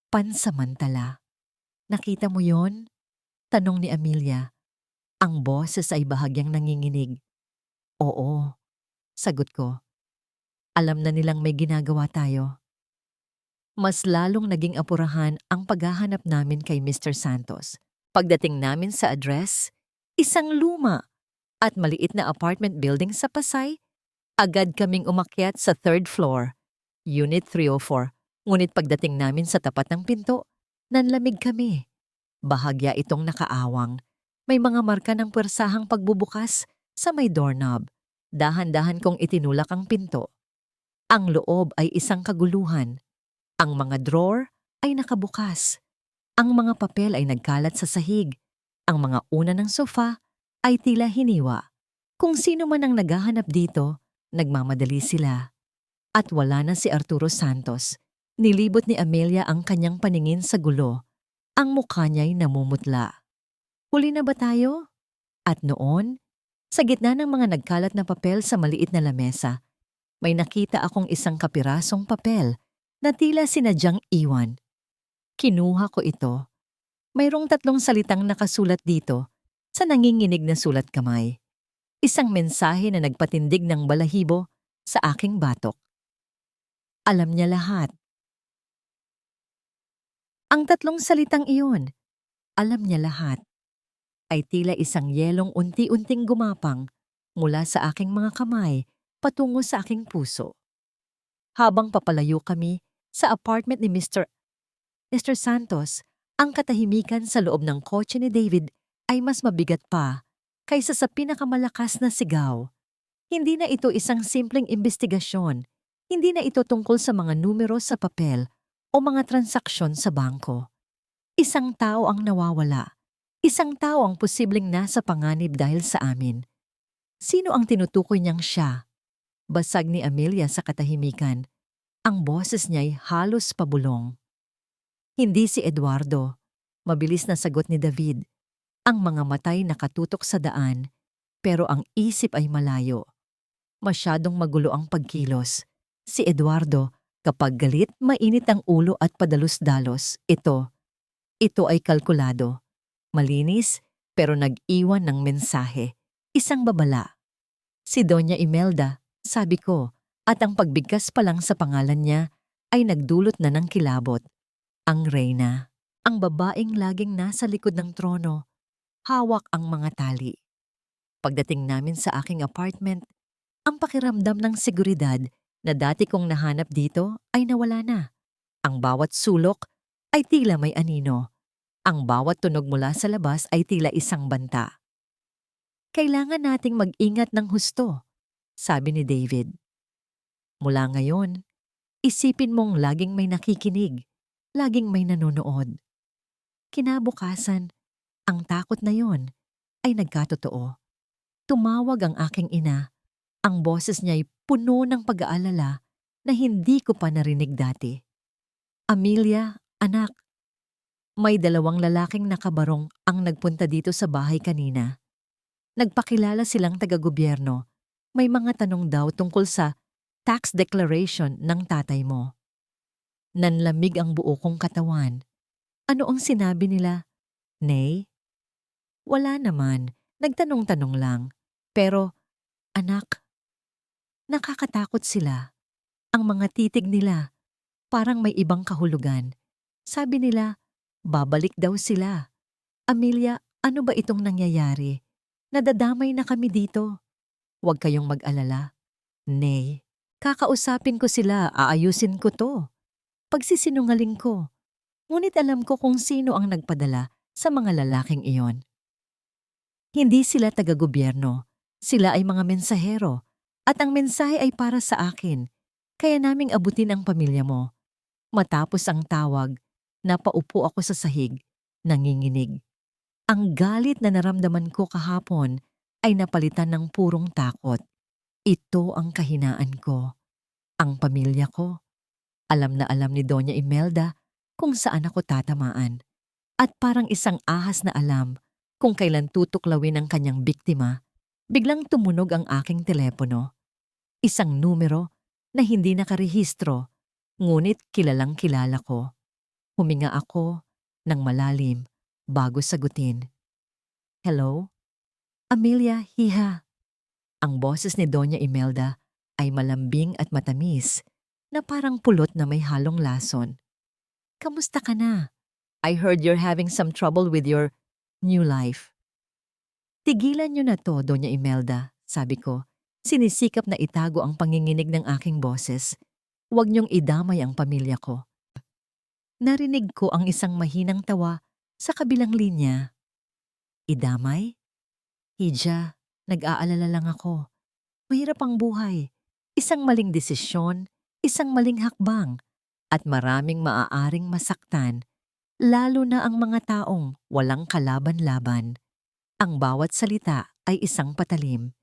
Pansamantala. Nakita mo yon? Tanong ni Amelia. Ang boses ay bahagyang nanginginig. Oo, sagot ko. Alam na nilang may ginagawa tayo. Mas lalong naging apurahan ang paghahanap namin kay Mr. Santos. Pagdating namin sa address, Isang luma at maliit na apartment building sa Pasay. Agad kaming umakyat sa third floor, Unit 304. Ngunit pagdating namin sa tapat ng pinto, nanlamig kami. Bahagya itong nakaawang. May mga marka ng puwersahang pagbubukas sa may doorknob. Dahan-dahan kong itinulak ang pinto. Ang loob ay isang kaguluhan. Ang mga drawer ay nakabukas. Ang mga papel ay nagkalat sa sahig. Ang mga una ng sofa ay tila hiniwa. Kung sino man ang naghahanap dito, nagmamadali sila. At wala na si Arturo Santos. Nilibot ni Amelia ang kanyang paningin sa gulo. Ang mukha niya'y namumutla. Huli na ba tayo? At noon, sa gitna ng mga nagkalat na papel sa maliit na lamesa, may nakita akong isang kapirasong papel na tila sinadyang iwan. Kinuha ko ito. Mayroong 3 salitang nakasulat dito sa nanginginig na sulat kamay. Isang mensahe na nagpatindig ng balahibo sa aking batok. Alam niya lahat. Ang 3 salitang iyon, alam niya lahat, ay tila isang yelong unti-unting gumapang mula sa aking mga kamay patungo sa aking puso. Habang papalayo kami sa apartment ni Mr. Santos, ang katahimikan sa loob ng kotse ni David ay mas mabigat pa kaysa sa pinakamalakas na sigaw. Hindi na ito isang simpleng investigasyon. Hindi na ito tungkol sa mga numero sa papel o mga transaksyon sa bangko. Isang tao ang nawawala. Isang tao ang posibleng nasa panganib dahil sa amin. Sino ang tinutukoy niyang siya? Basag ni Amelia sa katahimikan. Ang boses niya'y halos pabulong. Hindi si Eduardo. Mabilis na sagot ni David. Ang mga matay nakatutok sa daan, pero ang isip ay malayo. Masyadong magulo ang pagkilos. Si Eduardo, kapag galit, mainit ang ulo at padalos-dalos. Ito ay kalkulado. Malinis, pero nag-iwan ng mensahe. Isang babala. Si Doña Imelda, sabi ko, at ang pagbigkas pa lang sa pangalan niya ay nagdulot na ng kilabot. Ang reyna, ang babaeng laging nasa likod ng trono, hawak ang mga tali. Pagdating namin sa aking apartment, ang pakiramdam ng seguridad na dati kong nahanap dito ay nawala na. Ang bawat sulok ay tila may anino. Ang bawat tunog mula sa labas ay tila isang banta. Kailangan nating mag-ingat ng husto, sabi ni David. Mula ngayon, isipin mong laging may nakikinig, laging may nanonood. Kinabukasan, ang takot na yon ay nagkatotoo. Tumawag ang aking ina. Ang boses niya'y puno ng pag-aalala na hindi ko pa narinig dati. Amelia, anak, may 2 lalaking nakabarong ang nagpunta dito sa bahay kanina. Nagpakilala silang taga-gobyerno. May mga tanong daw tungkol sa tax declaration ng tatay mo. Nanlamig ang buo kong katawan. Ano ang sinabi nila? Nay? Wala naman. Nagtanong-tanong lang. Pero, anak, nakakatakot sila. Ang mga titig nila, parang may ibang kahulugan. Sabi nila, babalik daw sila. Amelia, ano ba itong nangyayari? Nadadamay na kami dito. Huwag kayong mag-alala. Nay, kakausapin ko sila, aayusin ko to. Pagsisinungaling ko. Ngunit alam ko kung sino ang nagpadala sa mga lalaking iyon. Hindi sila taga-gobyerno. Sila ay mga mensahero. At ang mensahe ay para sa akin. Kaya naming abutin ang pamilya mo. Matapos ang tawag, napaupo ako sa sahig, nanginginig. Ang galit na naramdaman ko kahapon ay napalitan ng purong takot. Ito ang kahinaan ko. Ang pamilya ko. Alam na alam ni Doña Imelda kung saan ako tatamaan. At parang isang ahas na alam kung kailan tutuklawin ang kanyang biktima, biglang tumunog ang aking telepono. Isang numero na hindi nakarehistro, ngunit kilalang kilala ko. Huminga ako ng malalim bago sagutin. Hello? Amelia, hiha. Ang boses ni Doña Imelda ay malambing at matamis na parang pulot na may halong lason. Kamusta ka na? I heard you're having some trouble with your new life. Tigilan niyo na to, Doña Imelda, sabi ko. Sinisikap na itago ang panginginig ng aking boses. Huwag niyong idamay ang pamilya ko. Narinig ko ang isang mahinang tawa sa kabilang linya. Idamay? Hija, nag-aalala lang ako. Mahirap ang buhay. Isang maling desisyon, isang maling hakbang, at maraming maaaring masaktan, lalo na ang mga taong walang kalaban-laban. Ang bawat salita ay isang patalim.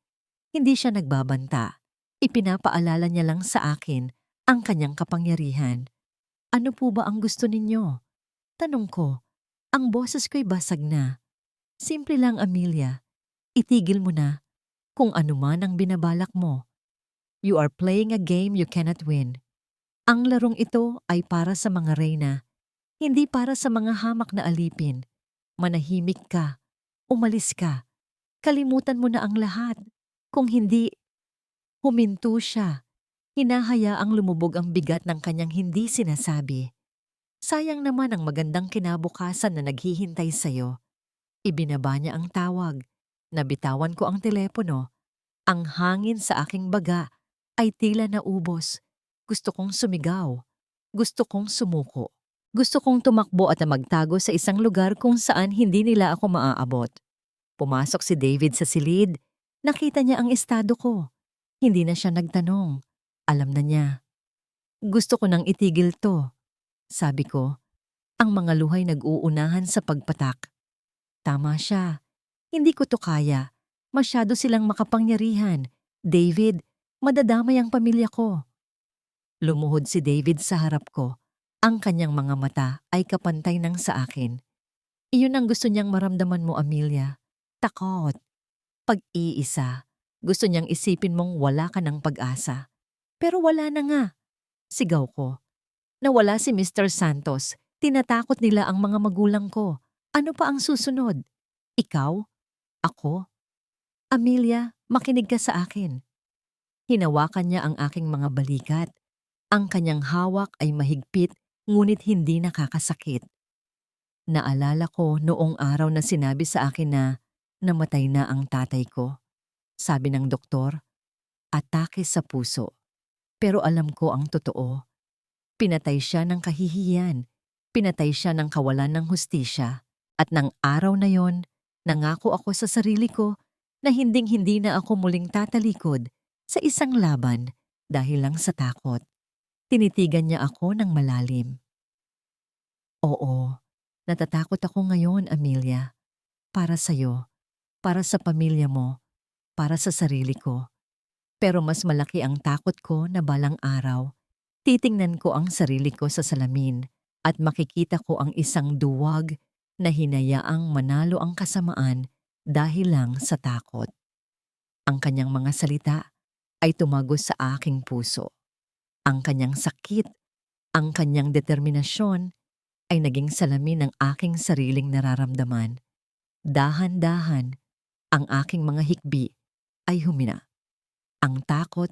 Hindi siya nagbabanta. Ipinapaalala niya lang sa akin ang kanyang kapangyarihan. Ano po ba ang gusto ninyo? Tanong ko. Ang boses ko'y basag na. Simple lang, Amelia. Itigil mo na kung ano man ang binabalak mo. You are playing a game you cannot win. Ang larong ito ay para sa mga reyna, hindi para sa mga hamak na alipin. Manahimik ka. Umalis ka. Kalimutan mo na ang lahat. Kung hindi, huminto siya. Hinahayaang lumubog ang bigat ng kanyang hindi sinasabi. Sayang naman ang magandang kinabukasan na naghihintay sa'yo. Ibinaba niya ang tawag. Nabitawan ko ang telepono. Ang hangin sa aking baga ay tila naubos. Gusto kong sumigaw. Gusto kong sumuko. Gusto kong tumakbo at magtago sa isang lugar kung saan hindi nila ako maaabot. Pumasok si David sa silid. Nakita niya ang estado ko. Hindi na siya nagtanong. Alam na niya. Gusto ko nang itigil to. Sabi ko, ang mga luhay nag-uunahan sa pagpatak. Tama siya. Hindi ko to kaya. Masyado silang makapangyarihan. David, madadamay ang pamilya ko. Lumuhod si David sa harap ko. Ang kanyang mga mata ay kapantay ng sa akin. Iyon ang gusto niyang maramdaman mo, Amelia. Takot. Pag-iisa. Gusto niyang isipin mong wala ka ng pag-asa. Pero wala na nga. Sigaw ko. Nawala si Mr. Santos. Tinatakot nila ang mga magulang ko. Ano pa ang susunod? Ikaw? Ako? Amelia, makinig ka sa akin. Hinawakan niya ang aking mga balikat. Ang kanyang hawak ay mahigpit ngunit hindi nakakasakit. Naalala ko noong araw na sinabi sa akin na namatay na ang tatay ko. Sabi ng doktor, atake sa puso. Pero alam ko ang totoo. Pinatay siya ng kahihiyan. Pinatay siya ng kawalan ng hustisya. At ng araw na yon, nangako ako sa sarili ko na hinding-hindi na ako muling tatalikod sa isang laban dahil lang sa takot. Tinitigan niya ako ng malalim. Oo, natatakot ako ngayon, Amelia. Para sa'yo, para sa pamilya mo, para sa sarili ko. Pero mas malaki ang takot ko na balang araw, titingnan ko ang sarili ko sa salamin at makikita ko ang isang duwag na hinayaang manalo ang kasamaan dahil lang sa takot. Ang kanyang mga salita ay tumagos sa aking puso. Ang kanyang sakit, ang kanyang determinasyon ay naging salamin ng aking sariling nararamdaman. Dahan-dahan, ang aking mga hikbi ay humina. Ang takot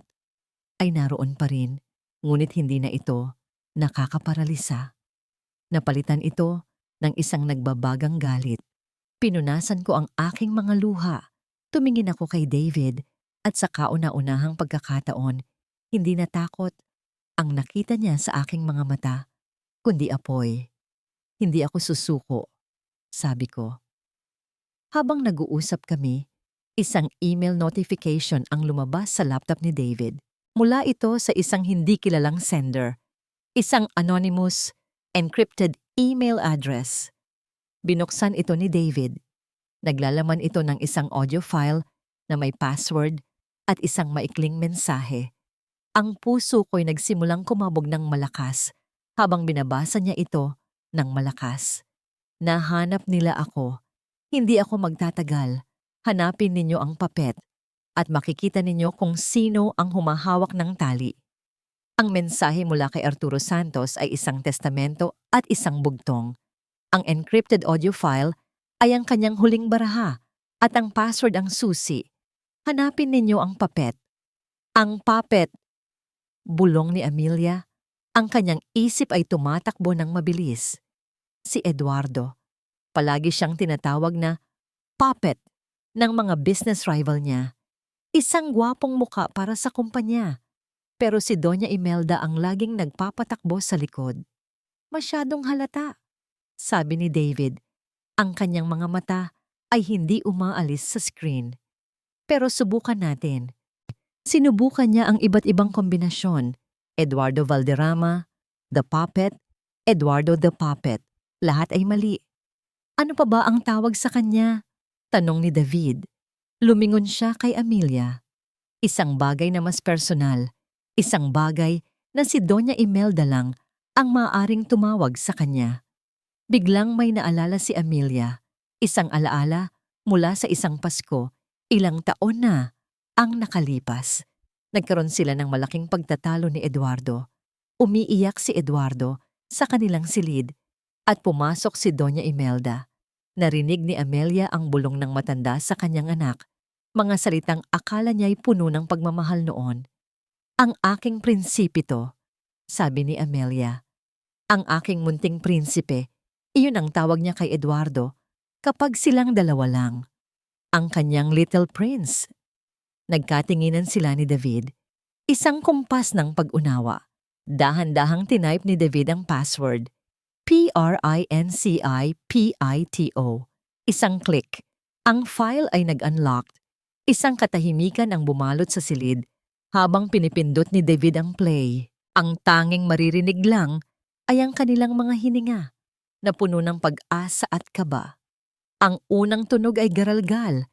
ay naroon pa rin, ngunit hindi na ito nakakaparalisa. Napalitan ito ng isang nagbabagang galit. Pinunasan ko ang aking mga luha. Tumingin ako kay David at sa kauna-unahang pagkakataon, hindi natakot ang nakita niya sa aking mga mata, kundi apoy. Hindi ako susuko, sabi ko. Habang nag-uusap kami, isang email notification ang lumabas sa laptop ni David. Mula ito sa isang hindi kilalang sender, isang anonymous, encrypted email address. Binuksan ito ni David. Naglalaman ito ng isang audio file na may password at isang maikling mensahe. Ang puso ko'y nagsimulang kumabog ng malakas habang binabasa niya ito ng malakas. Nahanap nila ako. Hindi ako magtatagal. Hanapin ninyo ang papet at makikita ninyo kung sino ang humahawak ng tali. Ang mensahe mula kay Arturo Santos ay isang testamento at isang bugtong. Ang encrypted audio file ay ang kanyang huling baraha at ang password ang susi. Hanapin ninyo ang papet. Ang papet! Bulong ni Amelia. Ang kanyang isip ay tumatakbo ng mabilis. Si Eduardo. Palagi siyang tinatawag na puppet. ng mga business rival niya. Isang gwapong muka para sa kumpanya. Pero si Doña Imelda ang laging nagpapatakbo sa likod. Masyadong halata, sabi ni David. Ang kanyang mga mata ay hindi umaalis sa screen. Pero subukan natin. Sinubukan niya ang iba't ibang kombinasyon. Eduardo Valderrama, The Puppet, Eduardo the Puppet. Lahat ay mali. Ano pa ba ang tawag sa kanya? Tanong ni David. Lumingon siya kay Amelia. Isang bagay na mas personal. Isang bagay na si Doña Imelda lang ang maaaring tumawag sa kanya. Biglang may naalala si Amelia. Isang alaala mula sa isang Pasko. Ilang taon na ang nakalipas. Nagkaroon sila ng malaking pagtatalo ni Eduardo. Umiiyak si Eduardo sa kanilang silid at pumasok si Doña Imelda. Narinig ni Amelia ang bulong ng matanda sa kanyang anak. Mga salitang akala niya'y puno ng pagmamahal noon. Ang aking prinsipito, sabi ni Amelia. Ang aking munting prinsipe, iyon ang tawag niya kay Eduardo kapag silang dalawa lang. Ang kanyang little prince. Nagkatinginan sila ni David. Isang kumpas ng pag-unawa. Dahan-dahang tinype ni David ang password. PRINCIPITO. Isang click. Ang file ay nag-unlocked. Isang katahimikan ang bumalot sa silid habang pinipindot ni David ang play. Ang tanging maririnig lang ay ang kanilang mga hininga na puno ng pag-asa at kaba. Ang unang tunog ay garalgal,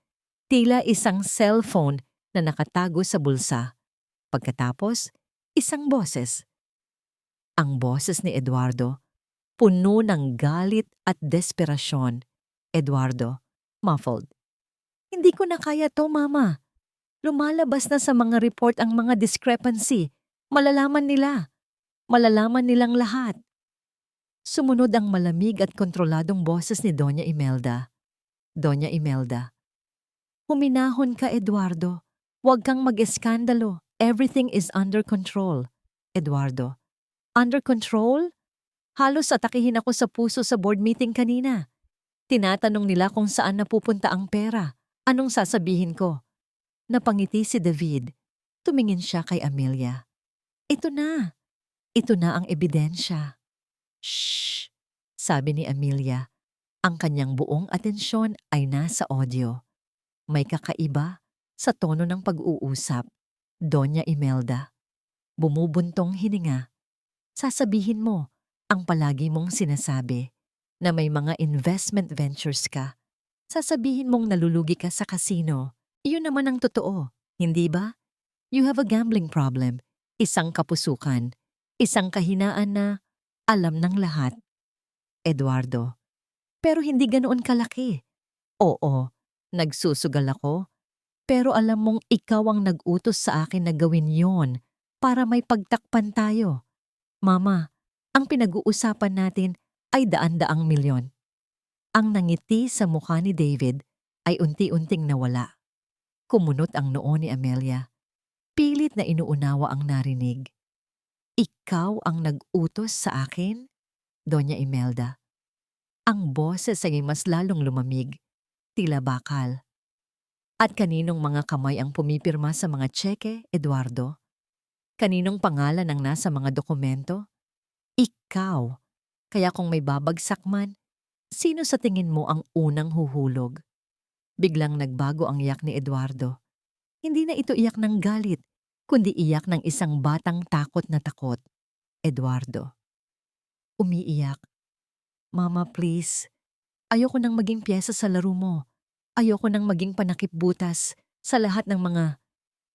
tila isang cellphone na nakatago sa bulsa. Pagkatapos, isang boses. Ang boses ni Eduardo, puno ng galit at desperasyon. Eduardo, muffled. Hindi ko na kaya to, Mama. Lumalabas na sa mga report ang mga discrepancy. Malalaman nila. Malalaman nilang lahat. Sumunod ang malamig at kontroladong boses ni Doña Imelda. Doña Imelda. Huminahon ka, Eduardo. Huwag kang mag-eskandalo. Everything is under control. Eduardo. Under control? Halos atakihin ako sa puso sa board meeting kanina. Tinatanong nila kung saan napupunta ang pera. Anong sasabihin ko? Napangiti si David. Tumingin siya kay Amelia. Ito na. Ito na ang ebidensya. Shh! Sabi ni Amelia. Ang kanyang buong atensyon ay nasa audio. May kakaiba sa tono ng pag-uusap. Doña Imelda. Bumubuntong hininga. Sasabihin mo ang palagi mong sinasabi na may mga investment ventures ka. Sasabihin mong nalulugi ka sa casino. Iyon naman ang totoo, hindi ba? You have a gambling problem, isang kapusukan, isang kahinaan na alam ng lahat. Eduardo. Pero hindi ganoon kalaki. Oo, nagsusugal ako. Pero alam mong ikaw ang nag-utos sa akin na gawin yon para may pagtakpan tayo. Mama, ang pinag-uusapan natin ay daan-daang milyon. Ang nangiti sa mukha ni David ay unti-unting nawala. Kumunot ang noo ni Amelia. Pilit na inuunawa ang narinig. Ikaw ang nag-utos sa akin? Doña Imelda. Ang boses ay mas lalong lumamig, tila bakal. At kaninong mga kamay ang pumipirma sa mga tseke, Eduardo? Kaninong pangalan ang nasa mga dokumento? Ikaw. Kaya kung may babagsak man, sino sa tingin mo ang unang huhulog? Biglang nagbago ang iyak ni Eduardo. Hindi na ito iyak ng galit, kundi iyak ng isang batang takot na takot. Eduardo. Umiiyak. Mama, please. Ayoko nang maging piyesa sa laro mo. Ayoko nang maging panakip butas sa lahat ng mga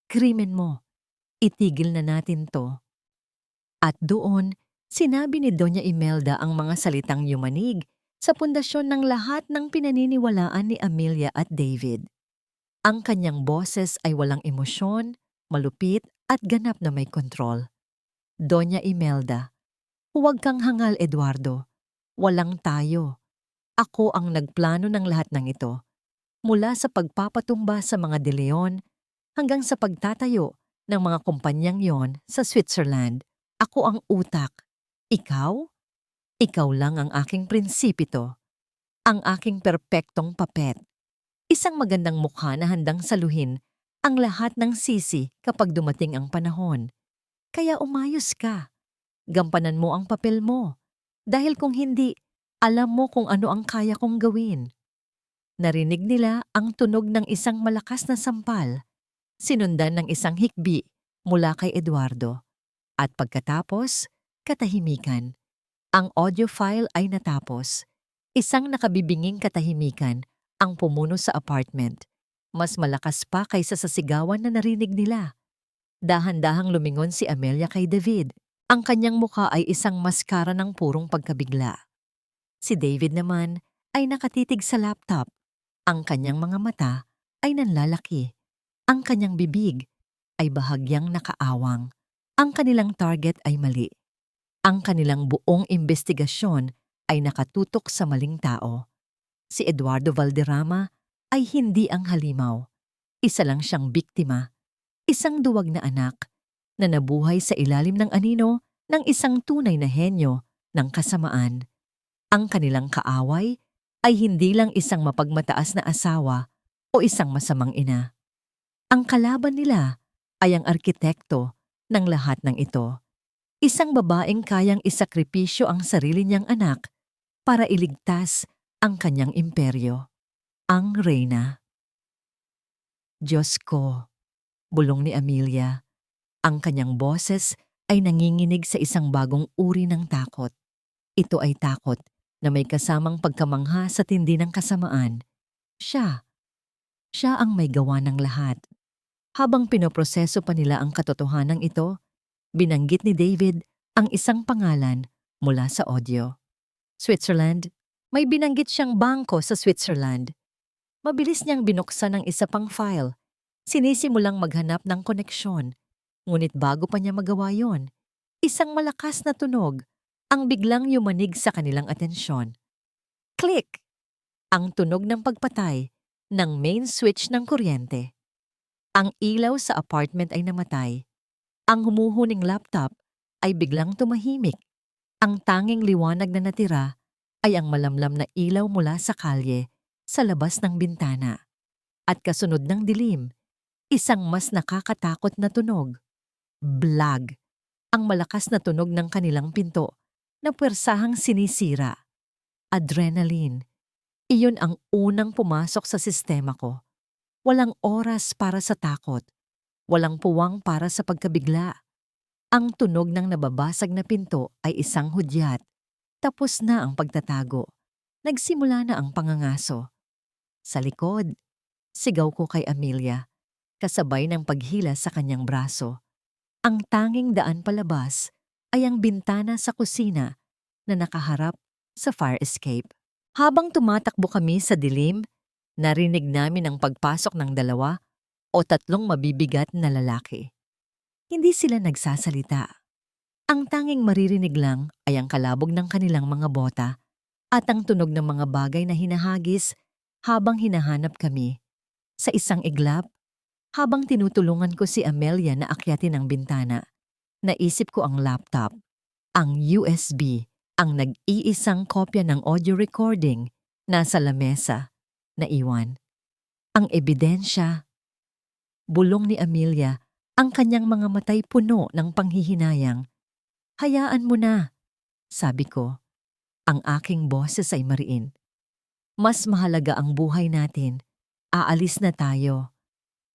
krimen mo. Itigil na natin to. At doon, sinabi ni Doña Imelda ang mga salitang yumanig sa pundasyon ng lahat ng pinaniniwalaan ni Amelia at David. Ang kanyang boses ay walang emosyon, malupit at ganap na may kontrol. Doña Imelda, huwag kang hangal, Eduardo. Walang tayo. Ako ang nagplano ng lahat ng ito. Mula sa pagpapatumba sa mga De Leon hanggang sa pagtatayo ng mga kumpanyang yon sa Switzerland. Ako ang utak. Ikaw? Ikaw lang ang aking prinsipito. Ang aking perpektong papet. Isang magandang mukha na handang saluhin ang lahat ng sisi kapag dumating ang panahon. Kaya umayos ka. Gampanan mo ang papel mo. Dahil kung hindi, alam mo kung ano ang kaya kong gawin. Narinig nila ang tunog ng isang malakas na sampal, sinundan ng isang hikbi mula kay Eduardo. At pagkatapos, katahimikan. Ang audio file ay natapos. Isang nakabibinging katahimikan ang pumuno sa apartment. Mas malakas pa kaysa sa sigawan na narinig nila. Dahan-dahang lumingon si Amelia kay David. Ang kanyang mukha ay isang maskara ng purong pagkabigla. Si David naman ay nakatitig sa laptop. Ang kanyang mga mata ay nanlalaki. Ang kanyang bibig ay bahagyang nakaawang. Ang kanilang target ay mali. Ang kanilang buong investigasyon ay nakatutok sa maling tao. Si Eduardo Valderrama ay hindi ang halimaw. Isa lang siyang biktima. Isang duwag na anak na nabuhay sa ilalim ng anino ng isang tunay na henyo ng kasamaan. Ang kanilang kaaway ay hindi lang isang mapagmataas na asawa o isang masamang ina. Ang kalaban nila ay ang arkitekto ng lahat ng ito. Isang babaeng kayang isakripisyo ang sarili niyang anak para iligtas ang kanyang imperyo. Ang reyna. Diyos ko, bulong ni Amelia. Ang kanyang boses ay nanginginig sa isang bagong uri ng takot. Ito ay takot na may kasamang pagkamangha sa tindi ng kasamaan. Siya ang may gawa ng lahat. Habang pinoproseso pa nila ang katotohanan ito, binanggit ni David ang isang pangalan mula sa audio. Switzerland. May binanggit siyang bangko sa Switzerland. Mabilis niyang binuksan ang isa pang file. Sinisimulang maghanap ng koneksyon. Ngunit bago pa niya magawa yon, isang malakas na tunog ang biglang yumanig sa kanilang atensyon. Click! Ang tunog ng pagpatay ng main switch ng kuryente. Ang ilaw sa apartment ay namatay. Ang humuhuning laptop ay biglang tumahimik. Ang tanging liwanag na natira ay ang malamlam na ilaw mula sa kalye sa labas ng bintana. At kasunod ng dilim, isang mas nakakatakot na tunog. Blag! Ang malakas na tunog ng kanilang pinto na puwersahang sinisira. Adrenaline. Iyon ang unang pumasok sa sistema ko. Walang oras para sa takot. Walang puwang para sa pagkabigla. Ang tunog ng nababasag na pinto ay isang hudyat. Tapos na ang pagtatago. Nagsimula na ang pangangaso. Sa likod, sigaw ko kay Amelia, kasabay ng paghila sa kanyang braso. Ang tanging daan palabas ay ang bintana sa kusina na nakaharap sa fire escape. Habang tumatakbo kami sa dilim, narinig namin ang pagpasok ng 2 o 3 mabibigat na lalaki. Hindi sila nagsasalita. Ang tanging maririnig lang ay ang kalabog ng kanilang mga bota at ang tunog ng mga bagay na hinahagis habang hinahanap kami. Sa isang iglap, habang tinutulungan ko si Amelia na akyatin ang bintana, naisip ko ang laptop, ang USB, ang nag-iisang kopya ng audio recording nasa lamesa na iwan. Ang ebidensya. Bulong ni Amelia, ang kanyang mga matay puno ng panghihinayang. Hayaan mo na, sabi ko. Ang aking boses ay mariin. Mas mahalaga ang buhay natin. Aalis na tayo.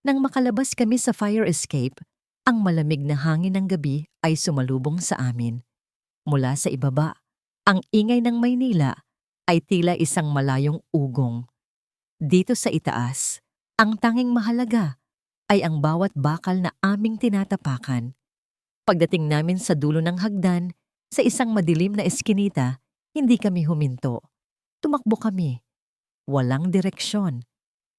Nang makalabas kami sa fire escape, ang malamig na hangin ng gabi ay sumalubong sa amin. Mula sa ibaba, ang ingay ng Maynila ay tila isang malayong ugong. Dito sa itaas, ang tanging mahalaga ay ang bawat bakal na aming tinatapakan. Pagdating namin sa dulo ng hagdan, sa isang madilim na eskinita, hindi kami huminto. Tumakbo kami. Walang direksyon.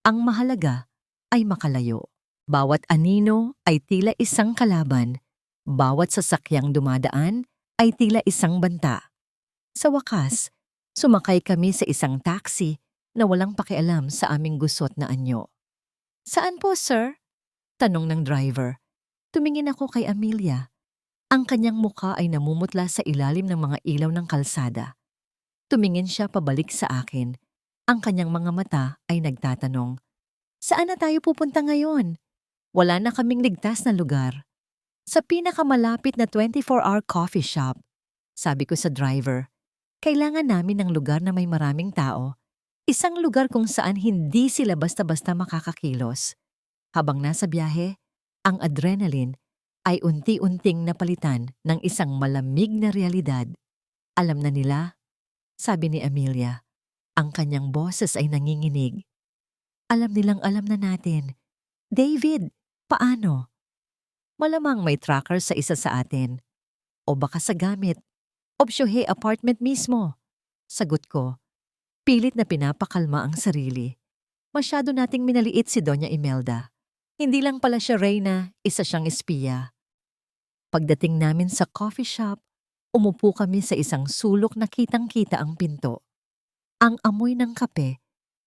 Ang mahalaga ay makalayo. Bawat anino ay tila isang kalaban. Bawat sasakyang dumadaan ay tila isang banta. Sa wakas, sumakay kami sa isang taxi na walang pakialam sa aming gusot na anyo. Saan po, sir? Tanong ng driver. Tumingin ako kay Amelia. Ang kanyang mukha ay namumutla sa ilalim ng mga ilaw ng kalsada. Tumingin siya pabalik sa akin. Ang kanyang mga mata ay nagtatanong, Saan na tayo pupunta ngayon? Wala na kaming ligtas na lugar. Sa pinakamalapit na 24-hour coffee shop, sabi ko sa driver, kailangan namin ng lugar na may maraming tao. Isang lugar kung saan hindi sila basta-basta makakakilos. Habang nasa biyahe, ang adrenaline ay unti-unting napalitan ng isang malamig na realidad. Alam na nila, sabi ni Amelia, ang kanyang boses ay nanginginig. Alam nilang alam na natin. David, paano? Malamang may tracker sa isa sa atin. O baka sa gamit. Opsyohe apartment mismo. Sagot ko, pilit na pinapakalma ang sarili. Masyado nating minaliit si Doña Imelda. Hindi lang pala siya Reyna, isa siyang espiya. Pagdating namin sa coffee shop, umupo kami sa isang sulok na kitang-kita ang pinto. Ang amoy ng kape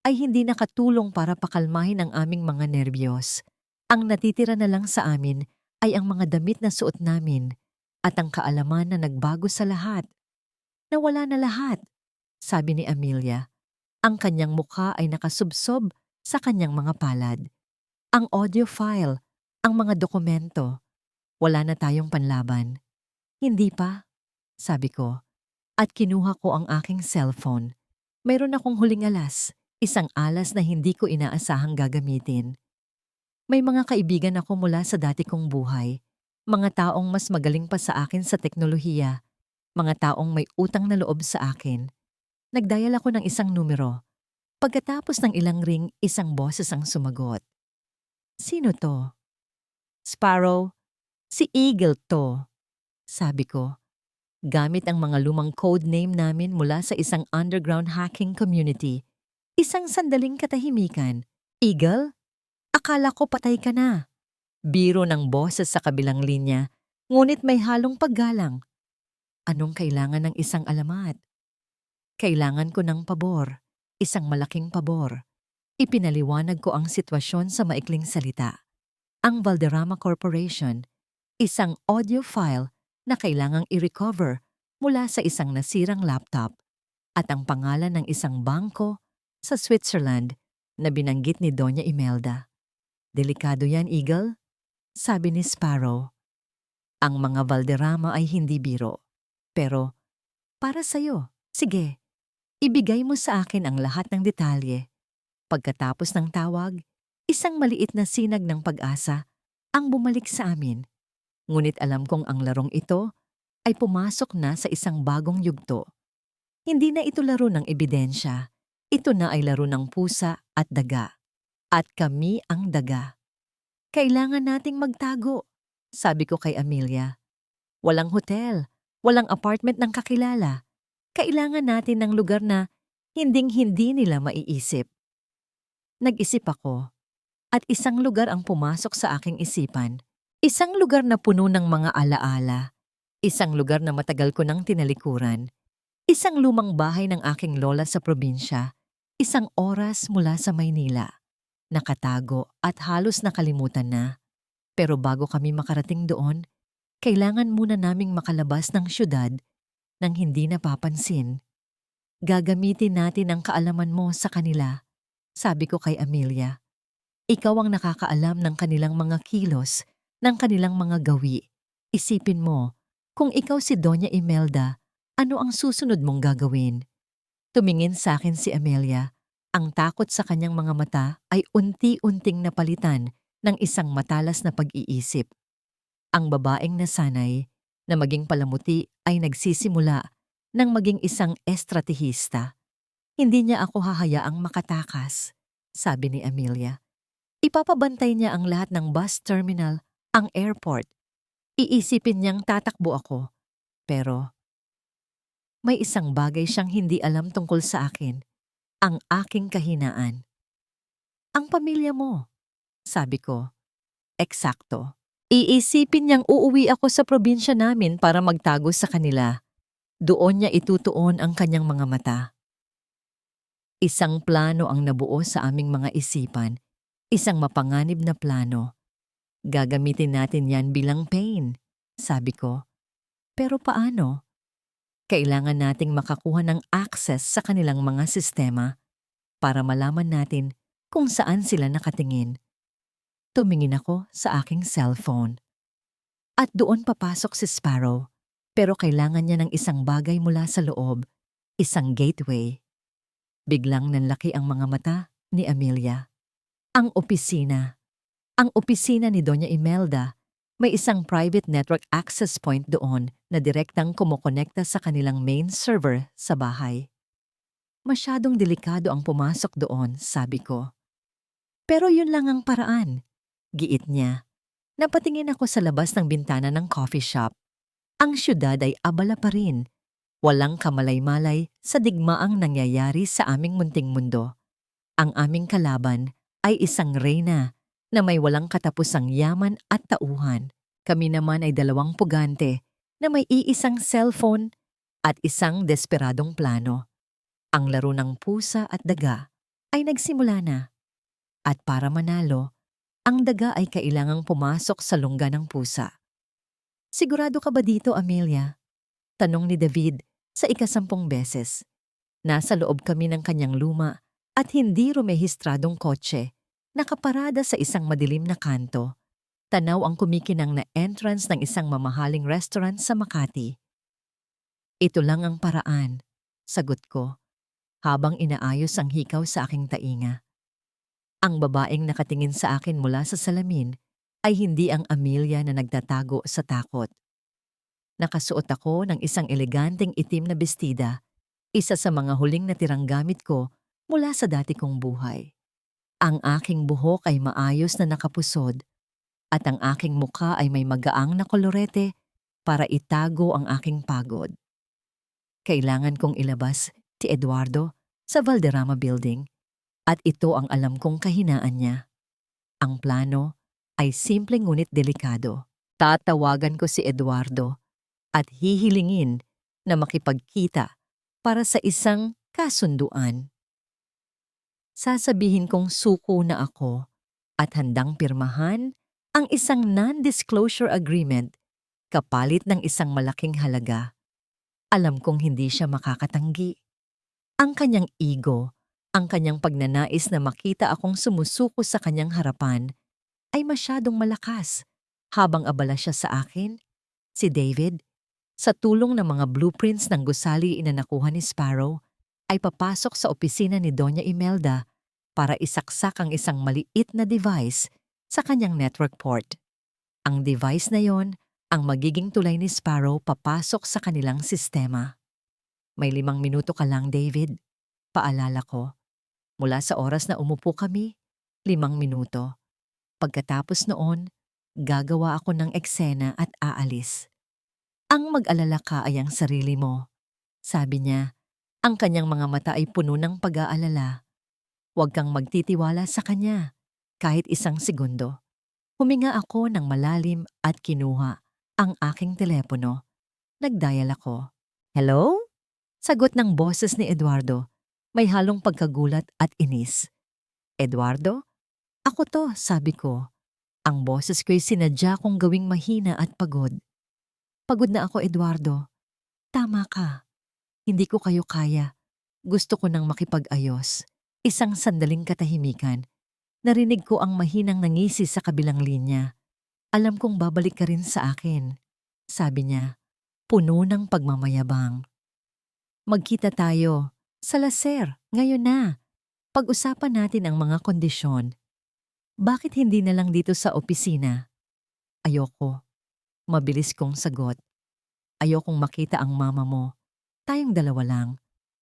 ay hindi nakatulong para pakalmahin ang aming mga nerbiyos. Ang natitira na lang sa amin ay ang mga damit na suot namin at ang kaalaman na nagbago sa lahat. Nawala na lahat, sabi ni Amelia. Ang kanyang mukha ay nakasubsob sa kanyang mga palad. Ang audio file, ang mga dokumento, wala na tayong panlaban. Hindi pa, sabi ko, at kinuha ko ang aking cellphone. Mayroon akong huling alas, isang alas na hindi ko inaasahang gagamitin. May mga kaibigan ako mula sa dati kong buhay, mga taong mas magaling pa sa akin sa teknolohiya, mga taong may utang na loob sa akin. Nagdial ako ng isang numero. Pagkatapos ng ilang ring, isang boses ang sumagot. Sino to? Sparrow, si Eagle to, sabi ko. Gamit ang mga lumang code name namin mula sa isang underground hacking community. Isang sandaling katahimikan. Eagle? Akala ko patay ka na. Biro ng boses sa kabilang linya, ngunit may halong paggalang. Anong kailangan ng isang alamat? Kailangan ko ng pabor, isang malaking pabor. Ipinaliwanag ko ang sitwasyon sa maikling salita. Ang Valderrama Corporation, isang audio file na kailangang i-recover mula sa isang nasirang laptop at ang pangalan ng isang bangko sa Switzerland na binanggit ni Doña Imelda. Delikado yan, Eagle, sabi ni Sparrow. Ang mga Valderrama ay hindi biro. Pero, para sa'yo, sige, ibigay mo sa akin ang lahat ng detalye. Pagkatapos ng tawag, isang maliit na sinag ng pag-asa ang bumalik sa amin. Ngunit alam kong ang larong ito ay pumasok na sa isang bagong yugto. Hindi na ito laro ng ebidensya. Ito na ay laro ng pusa at daga. At kami ang daga. Kailangan nating magtago, sabi ko kay Amelia. Walang hotel, walang apartment ng kakilala. Kailangan natin ng lugar na hinding-hindi nila maiisip. Nag-isip ako, at isang lugar ang pumasok sa aking isipan. Isang lugar na puno ng mga alaala. Isang lugar na matagal ko nang tinalikuran. Isang lumang bahay ng aking lola sa probinsya. Isang oras mula sa Maynila. Nakatago at halos nakalimutan na. Pero bago kami makarating doon, kailangan muna naming makalabas ng syudad nang hindi napapansin. Gagamitin natin ang kaalaman mo sa kanila, sabi ko kay Amelia. Ikaw ang nakakaalam ng kanilang mga kilos, ng kanilang mga gawi. Isipin mo, kung ikaw si Doña Imelda, ano ang susunod mong gagawin? Tumingin sa akin si Amelia. Ang takot sa kanyang mga mata ay unti-unting napalitan ng isang matalas na pag-iisip. Ang babaeng nasanay na maging palamuti ay nagsisimula nang maging isang estratehista. Hindi niya ako hahayaang makatakas, sabi ni Amelia. Ipapabantay niya ang lahat ng bus terminal, ang airport. Iisipin niyang tatakbo ako. Pero may isang bagay siyang hindi alam tungkol sa akin. Ang aking kahinaan. Ang pamilya mo, sabi ko. Eksakto. Iisipin niyang uuwi ako sa probinsya namin para magtago sa kanila. Doon niya itutuon ang kanyang mga mata. Isang plano ang nabuo sa aming mga isipan. Isang mapanganib na plano. Gagamitin natin yan bilang pain, sabi ko. Pero paano? Kailangan nating makakuha ng access sa kanilang mga sistema para malaman natin kung saan sila nakatingin. Tumingin ako sa aking cellphone. At doon papasok si Sparrow, pero kailangan niya ng isang bagay mula sa loob, isang gateway. Biglang nanlaki ang mga mata ni Amelia. Ang opisina. Ang opisina ni Doña Imelda, may isang private network access point doon na direktang kumokonekta sa kanilang main server sa bahay. Masyadong delikado ang pumasok doon, sabi ko. Pero yun lang ang paraan, giit niya. Napatingin ako sa labas ng bintana ng coffee shop. Ang syudad ay abala pa rin. Walang kamalay-malay sa digmaang nangyayari sa aming munting mundo. Ang aming kalaban ay isang reyna na may walang katapusang yaman at tauhan. Kami naman ay dalawang pugante na may iisang cellphone at isang desperadong plano. Ang laro ng pusa at daga ay nagsimula na. At para manalo, ang daga ay kailangang pumasok sa lungga ng pusa. Sigurado ka ba dito, Amelia? Tanong ni David sa 10 beses. Nasa loob kami ng kanyang luma at hindi rumehistradong kotse, nakaparada sa isang madilim na kanto. Tanaw ang kumikinang na entrance ng isang mamahaling restaurant sa Makati. Ito lang ang paraan, sagot ko, habang inaayos ang hikaw sa aking tainga. Ang babaeng nakatingin sa akin mula sa salamin ay hindi ang Amelia na nagtatago sa takot. Nakasuot ako ng isang eleganteng itim na bestida, isa sa mga huling natirang gamit ko mula sa dati kong buhay. Ang aking buhok ay maayos na nakapusod at ang aking mukha ay may magaang na kolorete para itago ang aking pagod. Kailangan kong ilabas si Eduardo sa Valderrama Building at ito ang alam kong kahinaan niya. Ang plano ay simple ngunit delikado. Tatawagan ko si Eduardo at hihilingin na makipagkita para sa isang kasunduan. Sasabihin kong suko na ako at handang pirmahan ang isang non-disclosure agreement kapalit ng isang malaking halaga. Alam kong hindi siya makakatanggi. Ang kanyang ego, ang kanyang pagnanais na makita akong sumusuko sa kanyang harapan ay masyadong malakas. Habang abala siya sa akin, si David, sa tulong ng mga blueprints ng gusali inanakuha ni Sparrow, ay papasok sa opisina ni Doña Imelda para isaksak ang isang maliit na device sa kanyang network port. Ang device na yon ang magiging tulay ni Sparrow papasok sa kanilang sistema. May 5 minuto ka lang, David. Paalala ko. Mula sa oras na umupo kami, 5 minuto. Pagkatapos noon, gagawa ako ng eksena at aalis. Ang mag-alala ka ay ang sarili mo. Sabi niya, ang kanyang mga mata ay puno ng pag-aalala. Huwag kang magtitiwala sa kanya, kahit 1 segundo. Huminga ako ng malalim at kinuha ang aking telepono. Nag-dial ako. Hello? Sagot ng boses ni Eduardo. May halong pagkagulat at inis. Eduardo? Ako to, sabi ko. Ang boses ko'y sinadya kong gawing mahina at pagod. Pagod na ako, Eduardo. Tama ka. Hindi ko kayo kaya. Gusto ko nang makipag-ayos. 1 sandaling katahimikan. Narinig ko ang mahinang nangisi sa kabilang linya. Alam kong babalik ka rin sa akin. Sabi niya, puno ng pagmamayabang. Magkita tayo. Sa Laser, ngayon na. Pag-usapan natin ang mga kondisyon. Bakit hindi na lang dito sa opisina? Ayoko. Mabilis kong sagot. Ayokong makita ang mama mo. Tayong 2 lang.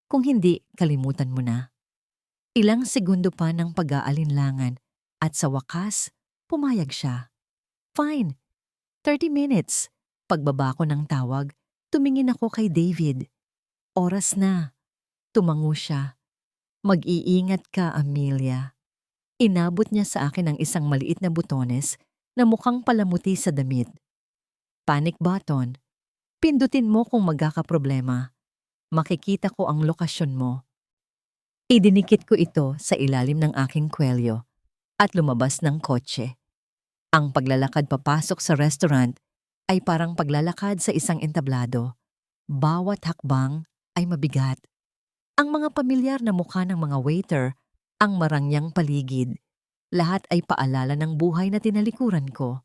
Kung hindi, kalimutan mo na. Ilang segundo pa ng pag-aalinlangan at sa wakas, pumayag siya. Fine. 30 minutes. Pagbaba ko ng tawag, tumingin ako kay David. Oras na. Tumango siya. Mag-iingat ka, Amelia. Inabot niya sa akin ang isang maliit na butones na mukhang palamuti sa damit. Panic button. Pindutin mo kung magkakaproblema. Makikita ko ang lokasyon mo. Idinikit ko ito sa ilalim ng aking kwelyo at lumabas ng kotse. Ang paglalakad papasok sa restaurant ay parang paglalakad sa isang entablado. Bawat hakbang ay mabigat. Ang mga pamilyar na mukha ng mga waiter Ang marangyang paligid. Lahat ay paalala ng buhay na tinalikuran ko.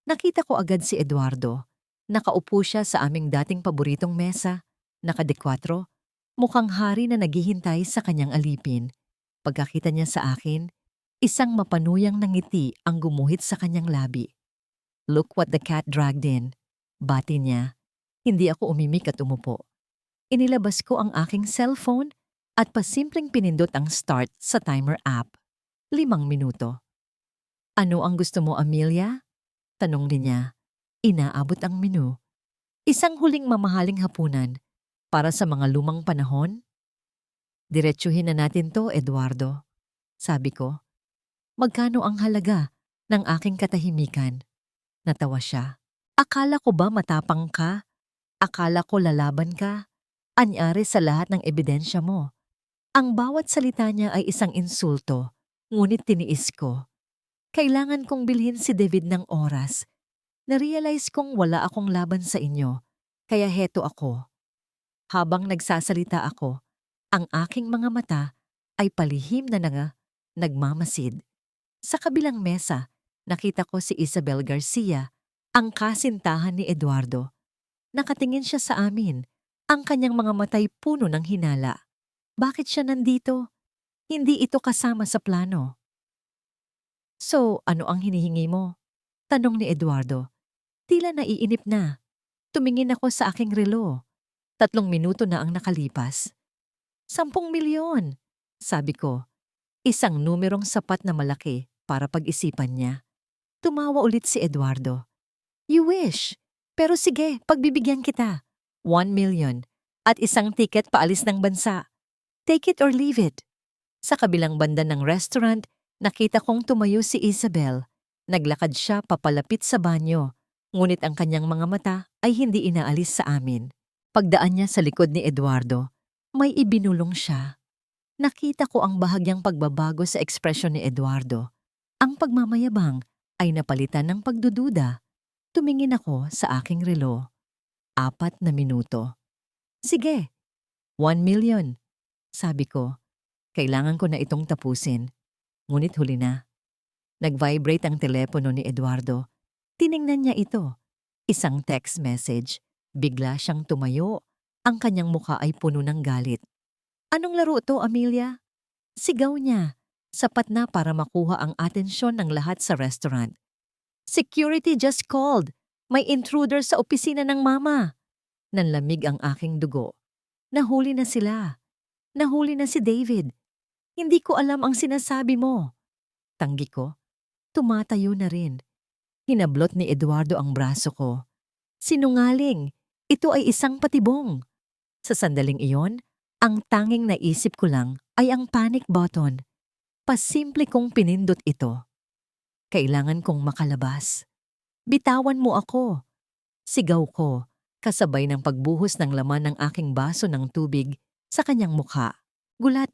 Nakita ko agad si Eduardo. Nakaupo siya sa aming dating paboritong mesa, nakadekwatro, mukhang hari na naghihintay sa kanyang alipin. Pagkakita niya sa akin, isang mapanuyang ngiti ang gumuhit sa kanyang labi. "Look what the cat dragged in." Bati niya. Hindi ako umimik at umupo. Inilabas ko ang aking cellphone at pasimpleng pinindot ang start sa timer app. 5 minuto. "Ano ang gusto mo, Amelia?" Tanong niya. Inaabot ang menu. Isang huling mamahaling hapunan para sa mga lumang panahon. "Diretsuhin na natin to, Eduardo." Sabi ko. "Magkano ang halaga ng aking katahimikan?" Natawa siya. "Akala ko ba matapang ka? Akala ko lalaban ka? Anyari sa lahat ng ebidensya mo." Ang bawat salita niya ay isang insulto, ngunit tiniis ko. Kailangan kong bilhin si David ng oras. Narealize kong wala akong laban sa inyo, kaya heto ako. Habang nagsasalita ako, ang aking mga mata ay palihim na nagmamasid. Sa kabilang mesa, nakita ko si Isabel Garcia, ang kasintahan ni Eduardo. Nakatingin siya sa amin, ang kanyang mga matay puno ng hinala. Bakit siya nandito? Hindi ito kasama sa plano. "So, ano ang hinihingi mo?" Tanong ni Eduardo. Tila naiinip na. Tumingin ako sa aking relo. 3 minuto na ang nakalipas. 10 milyon, sabi ko. Isang numerong sapat na malaki para pag-isipan niya. Tumawa ulit si Eduardo. "You wish. Pero sige, pagbibigyan kita. 1 million at isang tiket paalis ng bansa. Take it or leave it." Sa kabilang banda ng restaurant, nakita kong tumayo si Isabel. Naglakad siya papalapit sa banyo, ngunit ang kanyang mga mata ay hindi inaalis sa amin. Pagdaan niya sa likod ni Eduardo, may ibinulong siya. Nakita ko ang bahagyang pagbabago sa ekspresyon ni Eduardo. Ang pagmamayabang ay napalitan ng pagdududa. Tumingin ako sa aking relo. 4 minuto. "Sige, 1 million, sabi ko. Kailangan ko na itong tapusin. Ngunit huli na. Nag-vibrate ang telepono ni Eduardo. Tiningnan niya ito. Isang text message. Bigla siyang tumayo. Ang kanyang mukha ay puno ng galit. "Anong laro to, Amelia?" Sigaw niya. Sapat na para makuha ang atensyon ng lahat sa restaurant. "Security just called. May intruder sa opisina ng mama." Nanlamig ang aking dugo. Nahuli na sila. Nahuli na si David. "Hindi ko alam ang sinasabi mo." Tanggi ko. Tumatayo na rin. Hinablot ni Eduardo ang braso ko. "Sinungaling. Ito ay isang patibong." Sa sandaling iyon, ang tanging naisip ko lang ay ang panic button. Pasimple kong pinindot ito. Kailangan kong makalabas. "Bitawan mo ako." Sigaw ko, kasabay ng pagbuhos ng laman ng aking baso ng tubig sa kanyang mukha. Gulat.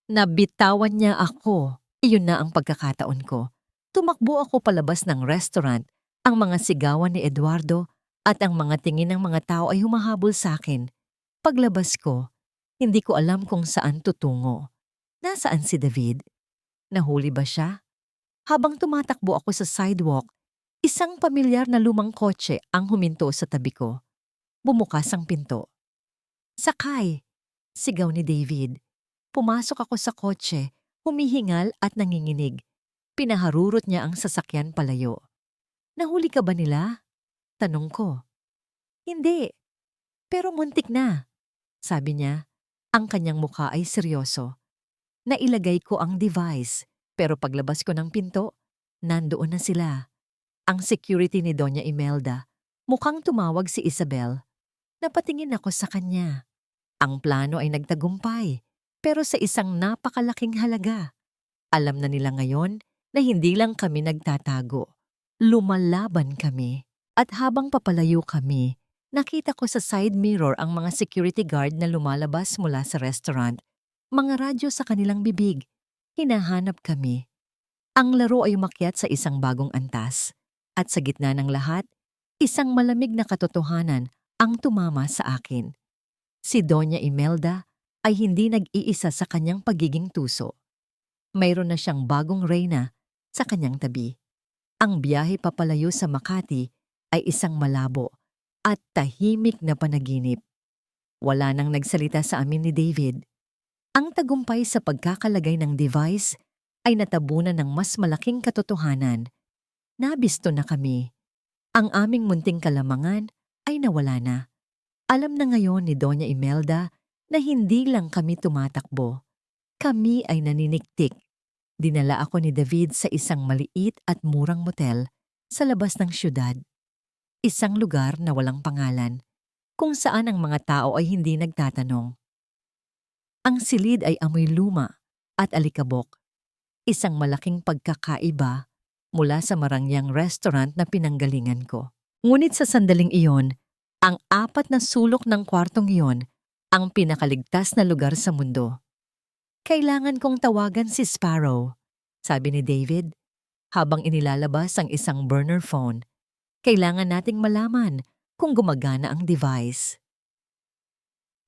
Nabitawan niya ako. Iyon na ang pagkakataon ko. Tumakbo ako palabas ng restaurant. Ang mga sigawan ni Eduardo at ang mga tingin ng mga tao ay humahabol sa akin. Paglabas ko, hindi ko alam kung saan tutungo. Nasaan si David? Nahuli ba siya? Habang tumatakbo ako sa sidewalk, isang pamilyar na lumang kotse ang huminto sa tabi ko. Bumukas ang pinto. "Sakay!" Sigaw ni David. Pumasok ako sa kotse, humihingal at nanginginig. Pinaharurot niya ang sasakyan palayo. "Nahuli ka ba nila?" Tanong ko. "Hindi, pero muntik na," sabi niya. Ang kanyang mukha ay seryoso. Nailagay ko ang device, pero paglabas ko ng pinto, nandoon na sila. Ang security ni Doña Imelda. Mukhang tumawag si Isabel. Napatingin ako sa kanya. Ang plano ay nagtagumpay, pero sa isang napakalaking halaga. Alam na nila ngayon na hindi lang kami nagtatago. Lumalaban kami. At habang papalayo kami, nakita ko sa side mirror ang mga security guard na lumalabas mula sa restaurant. Mga radyo sa kanilang bibig. Hinahanap kami. Ang laro ay umakyat sa isang bagong antas. At sa gitna ng lahat, isang malamig na katotohanan ang tumama sa akin. Si Doña Imelda ay hindi nag-iisa sa kanyang pagiging tuso. Mayroon na siyang bagong reyna sa kanyang tabi. Ang biyahe papalayo sa Makati ay isang malabo at tahimik na panaginip. Wala nang nagsalita sa amin ni David. Ang tagumpay sa pagkakalagay ng device ay natabunan ng mas malaking katotohanan. Nabisto na kami. Ang aming munting kalamangan ay nawala na. Alam na ngayon ni Doña Imelda na hindi lang kami tumatakbo. Kami ay naniniktik. Dinala ako ni David sa isang maliit at murang motel sa labas ng syudad. Isang lugar na walang pangalan, kung saan ang mga tao ay hindi nagtatanong. Ang silid ay amoy luma at alikabok. Isang malaking pagkakaiba mula sa marangyang restaurant na pinanggalingan ko. Ngunit sa sandaling iyon, ang 4 na sulok ng kwartong iyon ang pinakaligtas na lugar sa mundo. Kailangan kong tawagan si Sparrow, sabi ni David, habang inilalabas ang isang burner phone. Kailangan nating malaman kung gumagana ang device.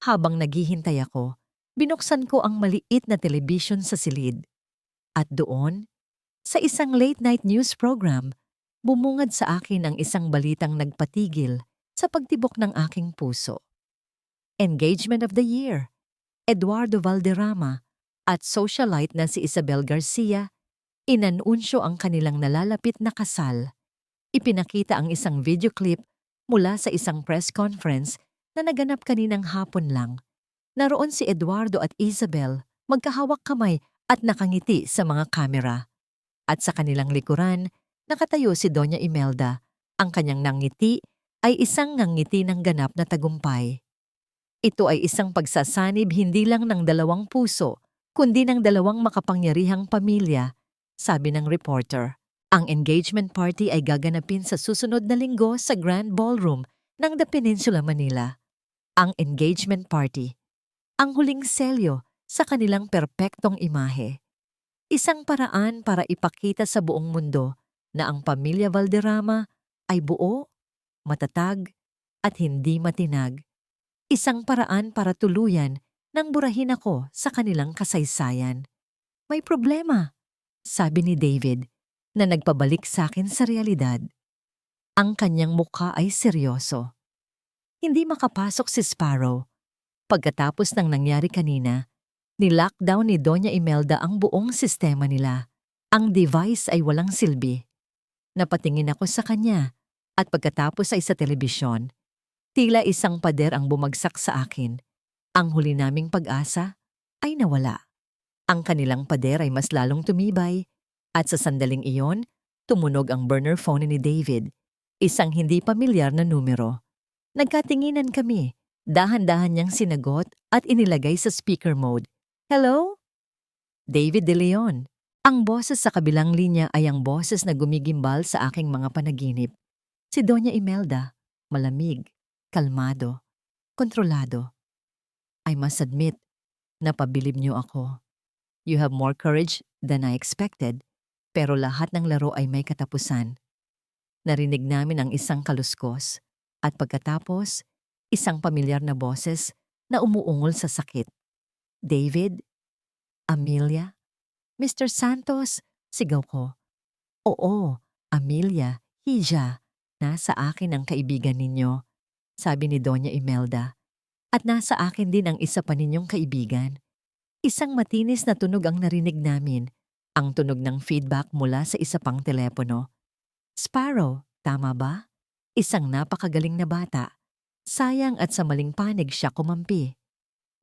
Habang naghihintay ako, binuksan ko ang maliit na telebisyon sa silid. At doon, sa isang late-night news program, bumungad sa akin ang isang balitang nagpatigil sa pagtibok ng aking puso. Engagement of the Year, Eduardo Valderrama at socialite na si Isabel Garcia, inanunsyo ang kanilang nalalapit na kasal. Ipinakita ang isang video clip mula sa isang press conference na naganap kaninang hapon lang. Naroon si Eduardo at Isabel, magkahawak kamay at nakangiti sa mga kamera. At sa kanilang likuran, nakatayo si Doña Imelda. Ang kanyang nangiti ay isang ngangiti ng ganap na tagumpay. Ito ay isang pagsasanib hindi lang ng 2 puso, kundi ng 2 makapangyarihang pamilya, sabi ng reporter. Ang engagement party ay gaganapin sa susunod na linggo sa Grand Ballroom ng The Peninsula, Manila. Ang engagement party, ang huling selyo sa kanilang perpektong imahe. Isang paraan para ipakita sa buong mundo na ang pamilya Valderrama ay buo, matatag, at hindi matinag. Isang paraan para tuluyan nang burahin ako sa kanilang kasaysayan. May problema, sabi ni David, na nagpabalik sa akin sa realidad. Ang kanyang mukha ay seryoso. Hindi makapasok si Sparrow. Pagkatapos ng nangyari kanina, ni-lockdown ni Doña Imelda ang buong sistema nila. Ang device ay walang silbi. Napatingin ako sa kanya at pagkatapos ay sa telebisyon, tila isang pader ang bumagsak sa akin. Ang huli naming pag-asa ay nawala. Ang kanilang pader ay mas lalong tumibay at sa sandaling iyon, tumunog ang burner phone ni David, isang hindi pamilyar na numero. Nagkatinginan kami, dahan-dahan niyang sinagot at inilagay sa speaker mode. Hello? David De Leon. Ang boses sa kabilang linya ay ang boses na gumigimbal sa aking mga panaginip. Si Doña Imelda, malamig, kalmado, kontrolado. I must admit, napabilib niyo ako. You have more courage than I expected, pero lahat ng laro ay may katapusan. Narinig namin ang isang kaluskos, at pagkatapos, isang pamilyar na boses na umuungol sa sakit. David? Amelia? Mr. Santos? Sigaw ko. Oo, Amelia, Hija, nasa akin ang kaibigan ninyo, sabi ni Doña Imelda. At nasa akin din ang isa pa ninyong kaibigan. Isang matinis na tunog ang narinig namin, ang tunog ng feedback mula sa isa pang telepono. Sparrow, tama ba? Isang napakagaling na bata. Sayang at sa maling panig siya kumampi.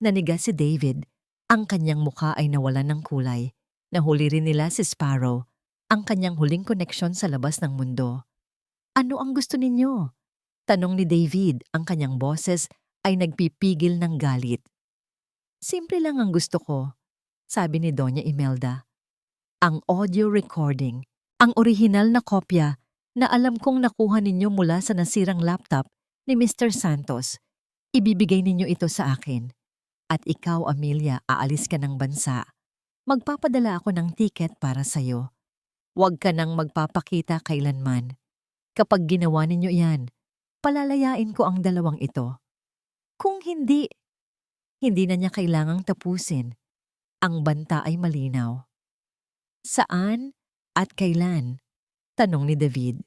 Naniga si David. Ang kanyang mukha ay nawalan ng kulay. Nahuli rin nila si Sparrow, ang kanyang huling koneksyon sa labas ng mundo. Ano ang gusto ninyo? Tanong ni David, ang kanyang boses ay nagpipigil ng galit. Simple lang ang gusto ko, sabi ni Doña Imelda. Ang audio recording, ang orihinal na kopya na alam kong nakuha ninyo mula sa nasirang laptop ni Mr. Santos. Ibibigay ninyo ito sa akin. At ikaw, Amelia, aalis ka ng bansa. Magpapadala ako ng tiket para sa'yo. Huwag ka nang magpapakita kailanman. Kapag ginawa ninyo yan, palalayain ko ang 2 ito. Kung hindi, hindi na niya kailangang tapusin. Ang banta ay malinaw. Saan at kailan? Tanong ni David.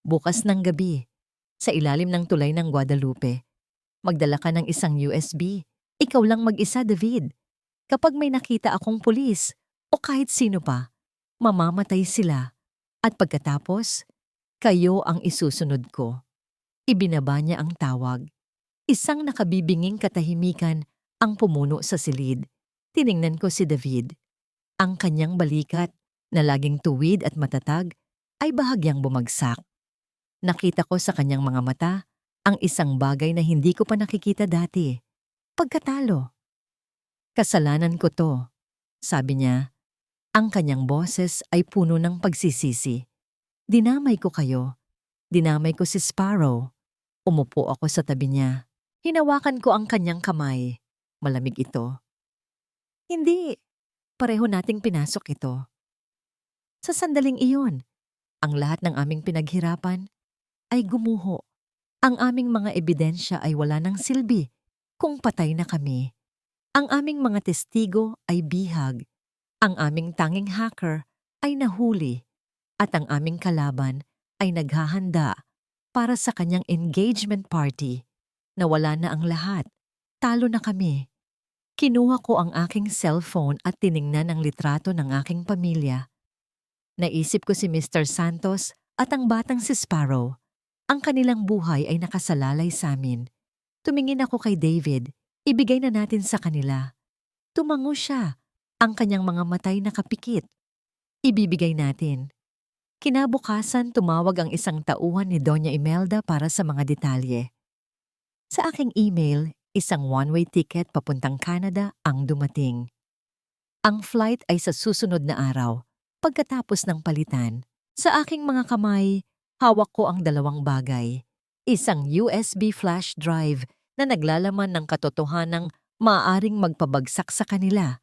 Bukas ng gabi, sa ilalim ng tulay ng Guadalupe. Magdala ka ng isang USB. Ikaw lang mag-isa, David. Kapag may nakita akong pulis o kahit sino pa, mamamatay sila. At pagkatapos, kayo ang isusunod ko. Ibinaba niya ang tawag. Isang nakabibinging katahimikan ang pumuno sa silid. Tiningnan ko si David. Ang kanyang balikat, na laging tuwid at matatag, ay bahagyang bumagsak. Nakita ko sa kanyang mga mata ang isang bagay na hindi ko pa nakikita dati. Pagkatalo. Kasalanan ko to, sabi niya. Ang kanyang boses ay puno ng pagsisisi. Dinamay ko kayo. Dinamay ko si Sparrow. Umupo ako sa tabi niya. Hinawakan ko ang kanyang kamay. Malamig ito. Hindi. Pareho nating pinasok ito. Sa sandaling iyon, ang lahat ng aming pinaghirapan ay gumuho. Ang aming mga ebidensya ay wala ng silbi kung patay na kami. Ang aming mga testigo ay bihag. Ang aming tanging hacker ay nahuli. At ang aming kalaban ay naghahanda para sa kanyang engagement party. Nawala na ang lahat. Talo na kami. Kinuha ko ang aking cellphone at tiningnan ang litrato ng aking pamilya. Naisip ko si Mr. Santos at ang batang si Sparrow. Ang kanilang buhay ay nakasalalay sa amin. Tumingin ako kay David. Ibigay na natin sa kanila. Tumango siya. Ang kanyang mga matay nakapikit. Ibibigay natin. Kinabukasan tumawag ang isang tauhan ni Doña Imelda para sa mga detalye. Sa aking email, isang one-way ticket papuntang Canada ang dumating. Ang flight ay sa susunod na araw. Pagkatapos ng palitan, sa aking mga kamay, hawak ko ang dalawang bagay. Isang USB flash drive na naglalaman ng katotohanang maaaring magpabagsak sa kanila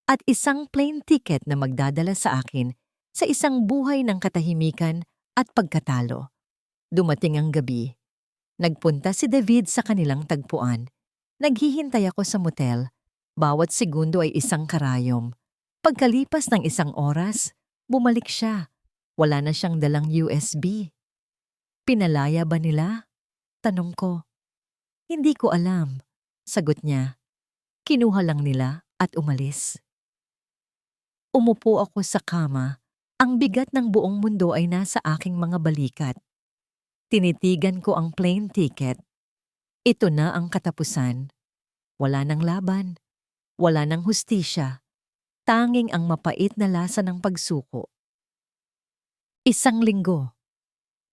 at isang plane ticket na magdadala sa akin sa isang buhay ng katahimikan at pagkatalo. Dumating ang gabi. Nagpunta si David sa kanilang tagpuan. Naghihintay ako sa motel. Bawat segundo ay isang karayom. Pagkalipas ng isang oras, bumalik siya. Wala na siyang dalang USB. Pinalaya ba nila? Tanong ko. Hindi ko alam. Sagot niya. Kinuha lang nila at umalis. Umupo ako sa kama. Ang bigat ng buong mundo ay nasa aking mga balikat. Tinitigan ko ang plane ticket. Ito na ang katapusan. Wala nang laban. Wala nang hustisya. Tanging ang mapait na lasa ng pagsuko. Isang linggo.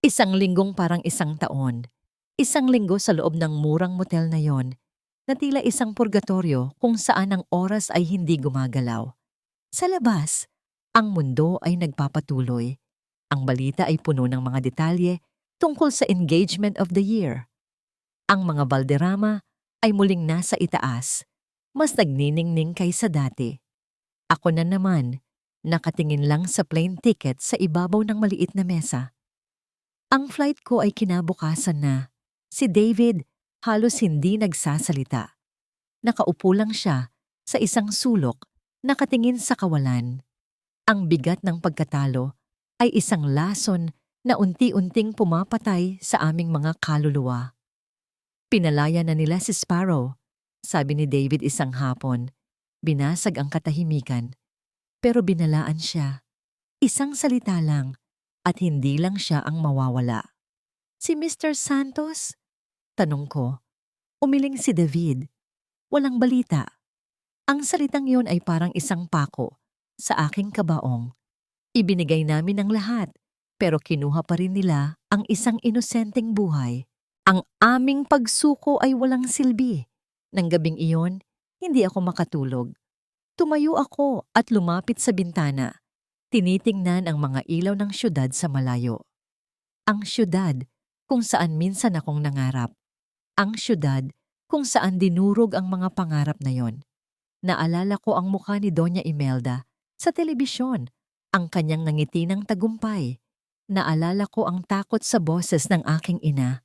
Isang linggong parang isang taon. Isang linggo sa loob ng murang motel na yon, na tila isang purgatorio kung saan ang oras ay hindi gumagalaw. Sa labas, ang mundo ay nagpapatuloy. Ang balita ay puno ng mga detalye tungkol sa engagement of the year. Ang mga balderrama ay muling nasa itaas, mas nagniningning kaysa dati. Ako na naman, nakatingin lang sa plane ticket sa ibabaw ng maliit na mesa. Ang flight ko ay kinabukasan na. Si David halos hindi nagsasalita. Nakaupo lang siya sa isang sulok, nakatingin sa kawalan. Ang bigat ng pagkatalo ay isang lason na unti-unting pumapatay sa aming mga kaluluwa. Pinalaya na nila si Sparrow, sabi ni David isang hapon. Binasag ang katahimikan, pero binalaan siya. Isang salita lang, at hindi lang siya ang mawawala. Si Mr. Santos? Tanong ko. Umiling si David. Walang balita. Ang salitang yon ay parang isang pako sa aking kabaong. Ibinigay namin ang lahat, pero kinuha pa rin nila ang isang inosenteng buhay. Ang aming pagsuko ay walang silbi. Nang gabing iyon, hindi ako makatulog. Tumayo ako at lumapit sa bintana. Tinitingnan ang mga ilaw ng syudad sa malayo. Ang syudad kung saan minsan akong nangarap. Ang syudad kung saan dinurog ang mga pangarap na yon. Naalala ko ang mukha ni Doña Imelda sa telebisyon, ang kanyang ngiti ng tagumpay. Naalala ko ang takot sa boses ng aking ina.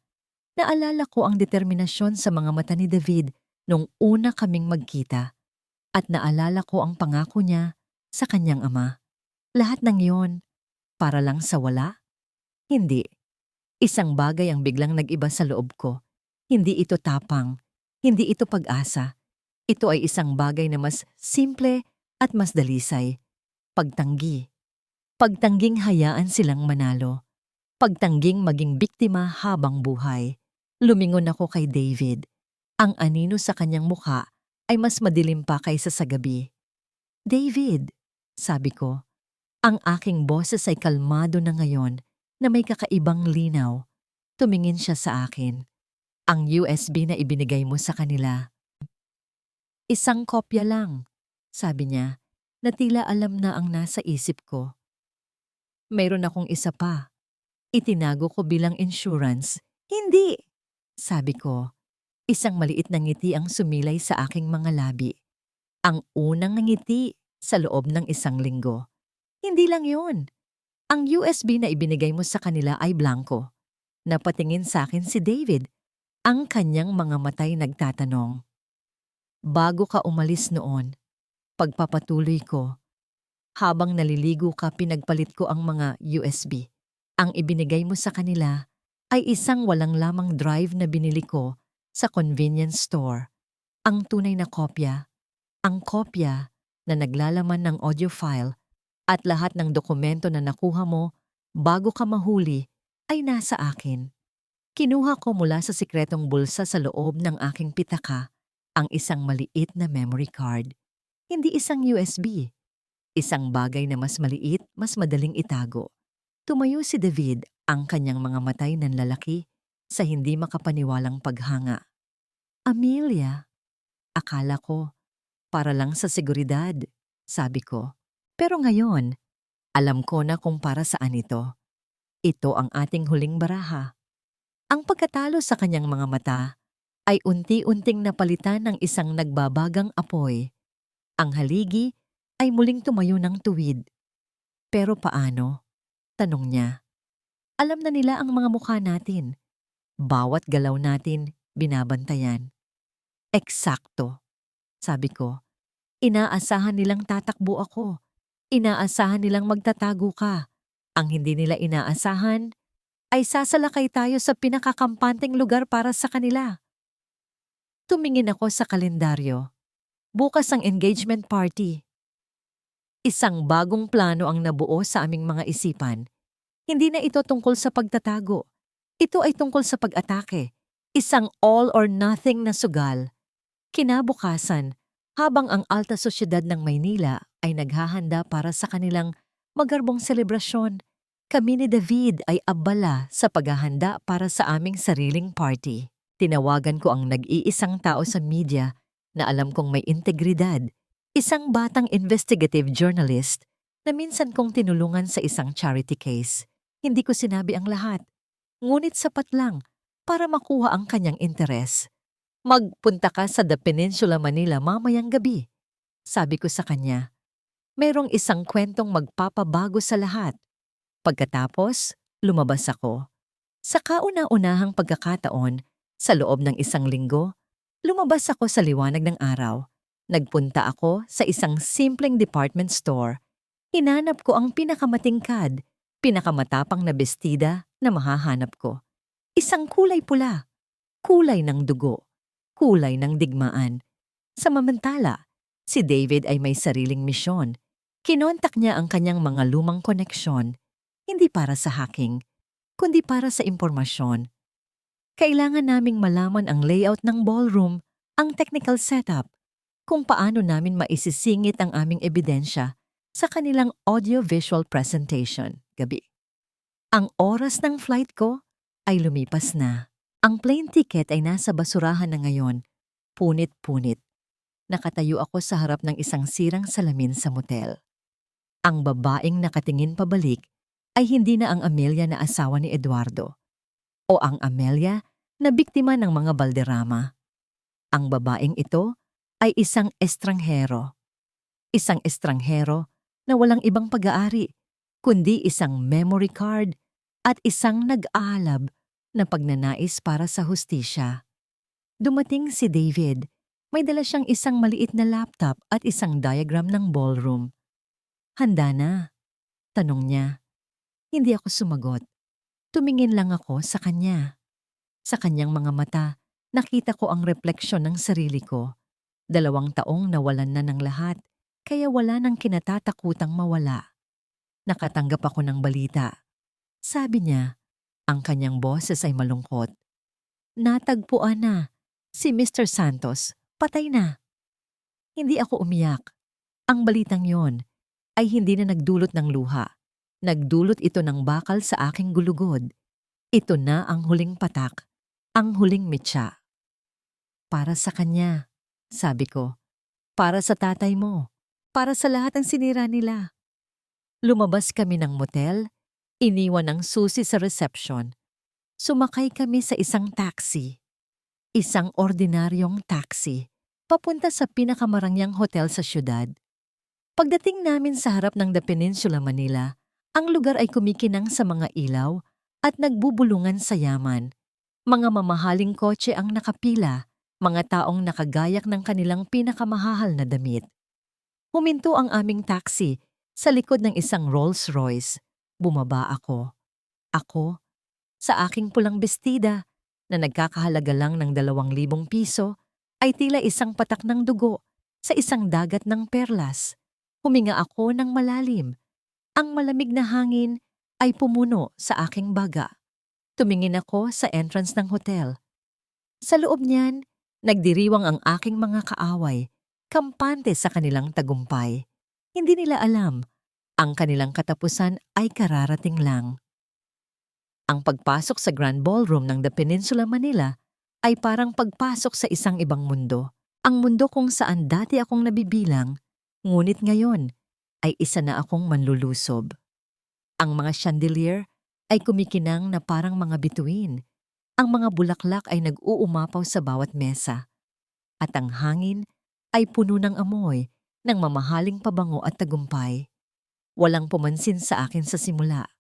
Naalala ko ang determinasyon sa mga mata ni David nung una kaming magkita. At naalala ko ang pangako niya sa kanyang ama. Lahat ng yon para lang sa wala? Hindi. Isang bagay ang biglang nag-iba sa loob ko. Hindi ito tapang. Hindi ito pag-asa. Ito ay isang bagay na mas simple at mas dalisay. Pagtanggi. Pagtangging hayaan silang manalo. Pagtangging maging biktima habang buhay. Lumingon ako kay David. Ang anino sa kanyang mukha ay mas madilim pa kaysa sa gabi. David, sabi ko, ang aking boses ay kalmado na ngayon na may kakaibang linaw. Tumingin siya sa akin. Ang USB na ibinigay mo sa kanila. Isang kopya lang, sabi niya, na tila alam na ang nasa isip ko. Mayroon akong isa pa. Itinago ko bilang insurance. Hindi! Sabi ko, isang maliit na ngiti ang sumilay sa aking mga labi. Ang unang ngiti sa loob ng isang linggo. Hindi lang yun. Ang USB na ibinigay mo sa kanila ay blanco. Napatingin sa akin si David. Ang kanyang mga matay nagtatanong. Bago ka umalis noon, pagpapatuloy ko. Habang naliligo ka, pinagpalit ko ang mga USB. Ang ibinigay mo sa kanila ay isang walang lamang drive na binili ko sa convenience store. Ang tunay na kopya, ang kopya na naglalaman ng audio file at lahat ng dokumento na nakuha mo bago ka mahuli ay nasa akin. Kinuha ko mula sa sikretong bulsa sa loob ng aking pitaka ang isang maliit na memory card. Hindi isang USB. Isang bagay na mas maliit, mas madaling itago. Tumayo si David, ang kanyang mga matay ng lalaki, sa hindi makapaniwalang paghanga. Amelia, akala ko, para lang sa seguridad, sabi ko. Pero ngayon, alam ko na kung para saan ito. Ito ang ating huling baraha. Ang pagkatalo sa kanyang mga mata ay unti-unting napalitan ng isang nagbabagang apoy. Ang haligi ay muling tumayo ng tuwid. Pero paano? Tanong niya. Alam na nila ang mga mukha natin. Bawat galaw natin, binabantayan. Eksakto, sabi ko. Inaasahan nilang tatakbo ako. Inaasahan nilang magtatago ka. Ang hindi nila inaasahan ay sasalakay tayo sa pinakakampanteng lugar para sa kanila. Tumingin ako sa kalendaryo. Bukas ang engagement party. Isang bagong plano ang nabuo sa aming mga isipan. Hindi na ito tungkol sa pagtatago. Ito ay tungkol sa pag-atake. Isang all or nothing na sugal. Kinabukasan, habang ang alta sosyedad ng Maynila ay naghahanda para sa kanilang magarbong selebrasyon, kami ni David ay abala sa paghahanda para sa aming sariling party. Tinawagan ko ang nag-iisang tao sa media na alam kong may integridad, isang batang investigative journalist na minsan kong tinulungan sa isang charity case. Hindi ko sinabi ang lahat, ngunit sapat lang para makuha ang kanyang interes. Magpunta ka sa The Peninsula Manila mamayang gabi. Sabi ko sa kanya, mayroong isang kwentong magpapabago sa lahat. Pagkatapos, lumabas ako. Sa kauna-unahang pagkakataon, sa loob ng isang linggo, lumabas ako sa liwanag ng araw. Nagpunta ako sa isang simpleng department store. Hinanap ko ang pinakamatingkad, pinakamatapang na bestida na mahahanap ko. Isang kulay pula, kulay ng dugo, kulay ng digmaan. Samantala, si David ay may sariling misyon. Kinontak niya ang kanyang mga lumang koneksyon, hindi para sa hacking, kundi para sa impormasyon. Kailangan naming malaman ang layout ng ballroom, ang technical setup, kung paano namin maisisingit ang aming ebidensya sa kanilang audio-visual presentation gabi. Ang oras ng flight ko ay lumipas na. Ang plane ticket ay nasa basurahan na ngayon, punit-punit. Nakatayo ako sa harap ng isang sirang salamin sa motel. Ang babaeng nakatingin pabalik ay hindi na ang Amelia na asawa ni Eduardo o ang Amelia na biktima ng mga balderrama. Ang babaeng ito ay isang estranghero. Isang estranghero na walang ibang pag-aari, kundi isang memory card at isang nag-aalab na pagnanais para sa hustisya. Dumating si David. May dala siyang isang maliit na laptop at isang diagram ng ballroom. Handa na, Tanong niya. Hindi ako sumagot. Tumingin lang ako sa kanya. Sa kanyang mga mata, nakita ko ang refleksyon ng sarili ko. 2 taong nawalan na ng lahat, kaya wala nang kinatatakutang mawala. Nakatanggap ako ng balita. Sabi niya, ang kanyang boses ay malungkot. Natagpuan na. Si Mr. Santos, patay na. Hindi ako umiyak. Ang balitang yon ay hindi na nagdulot ng luha. Nagdulot ito ng bakal sa aking gulugod. Ito na ang huling patak, ang huling mitya. Para sa kanya, sabi ko. Para sa tatay mo. Para sa lahat ng sinira nila. Lumabas kami ng motel, iniwan ang susi sa reception. Sumakay kami sa isang taxi. Isang ordinaryong taxi, papunta sa pinakamarangyang hotel sa syudad. Pagdating namin sa harap ng The Peninsula, Manila, ang lugar ay kumikinang sa mga ilaw at nagbubulungan sa yaman. Mga mamahaling kotse ang nakapila, mga taong nakagayak ng kanilang pinakamahal na damit. Huminto ang aming taxi sa likod ng isang Rolls Royce. Bumaba ako. Ako, sa aking pulang bestida na nagkakahalaga lang ng 2,000 piso, ay tila isang patak ng dugo sa isang dagat ng perlas. Huminga ako ng malalim. Ang malamig na hangin ay pumuno sa aking baga. Tumingin ako sa entrance ng hotel. Sa loob niyan, nagdiriwang ang aking mga kaaway, kampante sa kanilang tagumpay. Hindi nila alam, ang kanilang katapusan ay kararating lang. Ang pagpasok sa Grand Ballroom ng The Peninsula, Manila ay parang pagpasok sa isang ibang mundo. Ang mundo kung saan dati akong nabibilang, ngunit ngayon ay isa na akong manlulusob. Ang mga chandelier ay kumikinang na parang mga bituin. Ang mga bulaklak ay nag-uumapaw sa bawat mesa. At ang hangin ay puno ng amoy ng mamahaling pabango at tagumpay. Walang pumansin sa akin sa simula.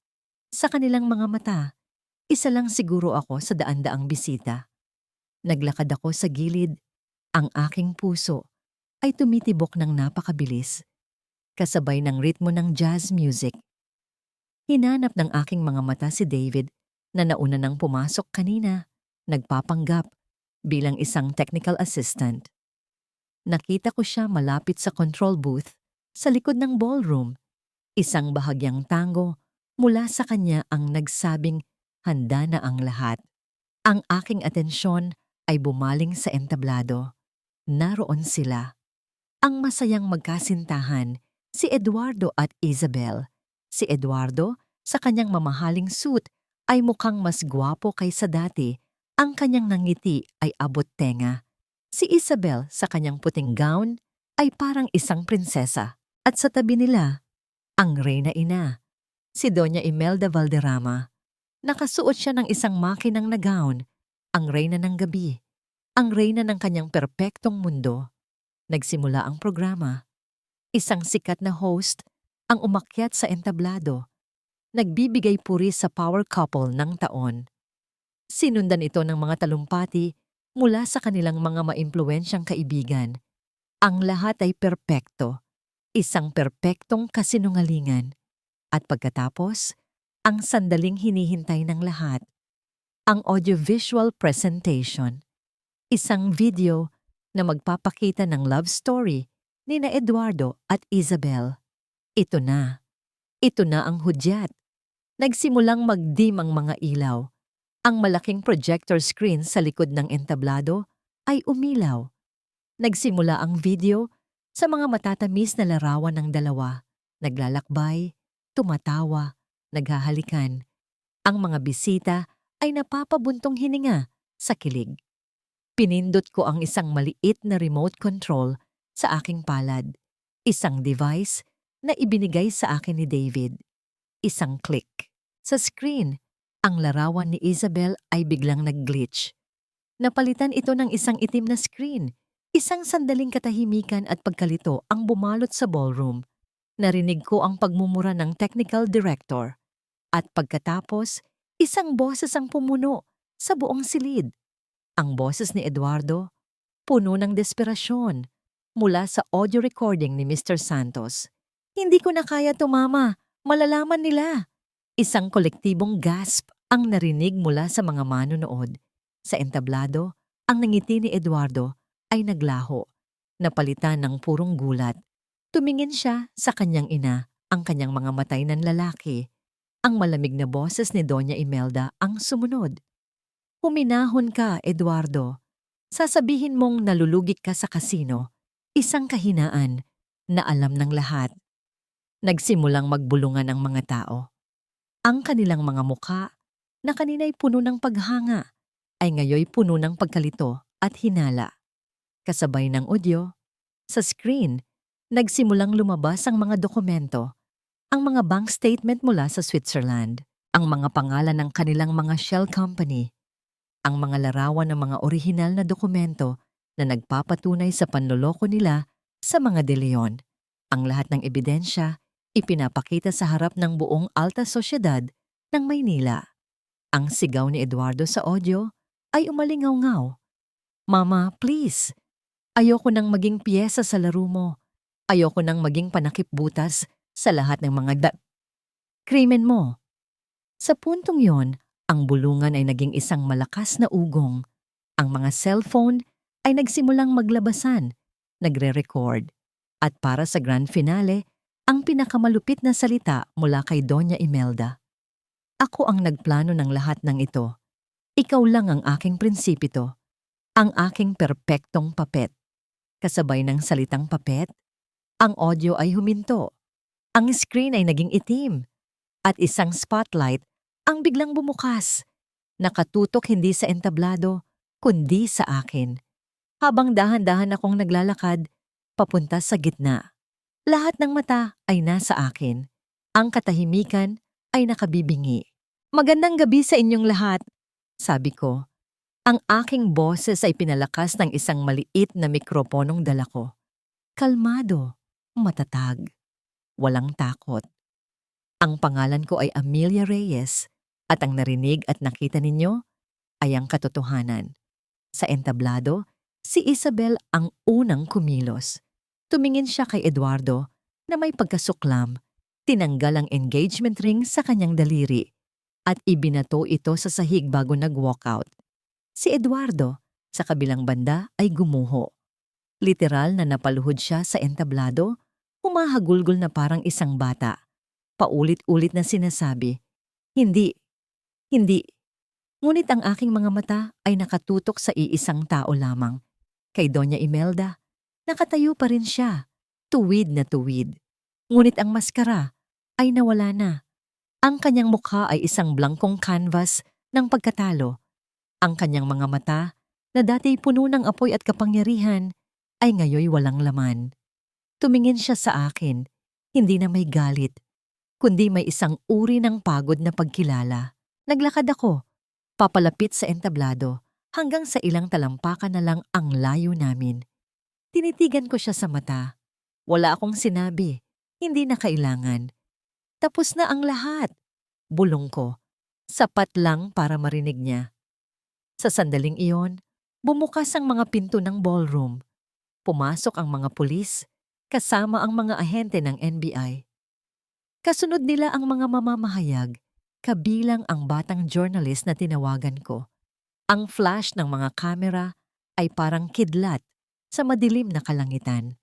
Sa kanilang mga mata, isa lang siguro ako sa daan-daang bisita. Naglakad ako sa gilid. Ang aking puso ay tumitibok ng napakabilis, kasabay ng ritmo ng jazz music. Hinanap ng aking mga mata si David na nauna nang pumasok kanina, nagpapanggap bilang isang technical assistant. Nakita ko siya malapit sa control booth sa likod ng ballroom. Isang bahagyang tango mula sa kanya ang nagsabing handa na ang lahat. Ang aking atensyon ay bumaling sa entablado. Naroon sila. Ang masayang magkasintahan, si Eduardo at Isabel. Si Eduardo, sa kanyang mamahaling suit, ay mukhang mas gwapo kaysa dati. Ang kanyang nangiti ay abot tenga. Si Isabel, sa kanyang puting gown, ay parang isang prinsesa. At sa tabi nila, ang reyna ina, si Doña Imelda Valderrama. Nakasuot siya ng isang makinang na gown, ang reyna ng gabi, ang reyna ng kanyang perpektong mundo. Nagsimula ang programa. Isang sikat na host ang umakyat sa entablado. Nagbibigay puri sa power couple ng taon. Sinundan ito ng mga talumpati mula sa kanilang mga maimpluwensyang kaibigan. Ang lahat ay perpekto, isang perpektong kasinungalingan. At pagkatapos, ang sandaling hinihintay ng lahat, ang audiovisual presentation. Isang video na magpapakita ng love story ni na Eduardo at Isabel. Ito na. Ito na ang hudyat. Nagsimulang magdim ang mga ilaw. Ang malaking projector screen sa likod ng entablado ay umilaw. Nagsimula ang video sa mga matatamis na larawan ng dalawa. Naglalakbay, tumatawa, naghahalikan. Ang mga bisita ay napapabuntong hininga sa kilig. Pinindot ko ang isang maliit na remote control sa aking palad. Isang device na ibinigay sa akin ni David. Isang click. Sa screen, ang larawan ni Isabel ay biglang nag-glitch. Napalitan ito ng isang itim na screen. Isang sandaling katahimikan at pagkalito ang bumalot sa ballroom. Narinig ko ang pagmumura ng technical director. At pagkatapos, isang boses ang pumuno sa buong silid. Ang boses ni Eduardo, puno ng desperasyon, mula sa audio recording ni Mr. Santos. Hindi ko na kaya to, Mama. Malalaman nila. Isang kolektibong gasp ang narinig mula sa mga manonood. Sa entablado, ang nangiti ni Eduardo ay naglaho, napalitan ng purong gulat. Tumingin siya sa kanyang ina, ang kanyang mga matay ng lalaki. Ang malamig na boses ni Doña Imelda ang sumunod. Huminahon ka, Eduardo. Sasabihin mong nalulugik ka sa kasino. Isang kahinaan na alam ng lahat. Nagsimulang magbulungan ang mga tao. Ang kanilang mga muka, na kanina'y puno ng paghanga, ay ngayoy puno ng pagkalito at hinala. Kasabay ng audio, sa screen, nagsimulang lumabas ang mga dokumento, ang mga bank statement mula sa Switzerland, ang mga pangalan ng kanilang mga shell company, ang mga larawan ng mga orihinal na dokumento na nagpapatunay sa panloloko nila sa mga De Leon. Ang lahat ng ebidensya ipinapakita sa harap ng buong alta sosyedad ng Maynila. Ang sigaw ni Eduardo sa audio ay umalingaw-ngaw. Mama, please. Ayoko nang maging piyesa sa laro mo. Ayoko nang maging panakipbutas sa lahat ng mga krimen mo. Sa puntong yon, ang bulungan ay naging isang malakas na ugong. Ang mga cellphone ay nagsimulang maglabasan, nagre-record. At para sa grand finale, ang pinakamalupit na salita mula kay Doña Imelda. Ako ang nagplano ng lahat ng ito. Ikaw lang ang aking prinsipito, ang aking perpektong papet. Kasabay ng salitang papet, ang audio ay huminto. Ang screen ay naging itim. At isang spotlight ang biglang bumukas. Nakatutok hindi sa entablado, kundi sa akin. Habang dahan-dahan akong naglalakad, papunta sa gitna. Lahat ng mata ay nasa akin. Ang katahimikan ay nakabibingi. Magandang gabi sa inyong lahat, sabi ko. Ang aking boses ay pinalakas ng isang maliit na mikroponong dala ko. Kalmado, matatag, walang takot. Ang pangalan ko ay Amelia Reyes at ang narinig at nakita ninyo ay ang katotohanan. Sa entablado, si Isabel ang unang kumilos. Tumingin siya kay Eduardo na may pagkasuklam, tinanggal ang engagement ring sa kanyang daliri at ibinato ito sa sahig bago nag-walkout. Si Eduardo, sa kabilang banda, ay gumuho. Literal na napaluhod siya sa entablado, humahagulgol na parang isang bata. Paulit-ulit na sinasabi, hindi, hindi. Ngunit ang aking mga mata ay nakatutok sa iisang tao lamang. Kay Doña Imelda, nakatayo pa rin siya, tuwid na tuwid. Ngunit ang maskara ay nawala na. Ang kanyang mukha ay isang blangkong canvas ng pagkatalo. Ang kanyang mga mata, na dati puno ng apoy at kapangyarihan, ay ngayoy walang laman. Tumingin siya sa akin, hindi na may galit, kundi may isang uri ng pagod na pagkilala. Naglakad ako, papalapit sa entablado, hanggang sa ilang talampakan na lang ang layo namin. Tinitigan ko siya sa mata. Wala akong sinabi, hindi na kailangan. Tapos na ang lahat. Bulong ko, sapat lang para marinig niya. Sa sandaling iyon, bumukas ang mga pinto ng ballroom. Pumasok ang mga pulis, kasama ang mga ahente ng NBI. Kasunod nila ang mga mamamahayag, kabilang ang batang journalist na tinawagan ko. Ang flash ng mga kamera ay parang kidlat sa madilim na kalangitan.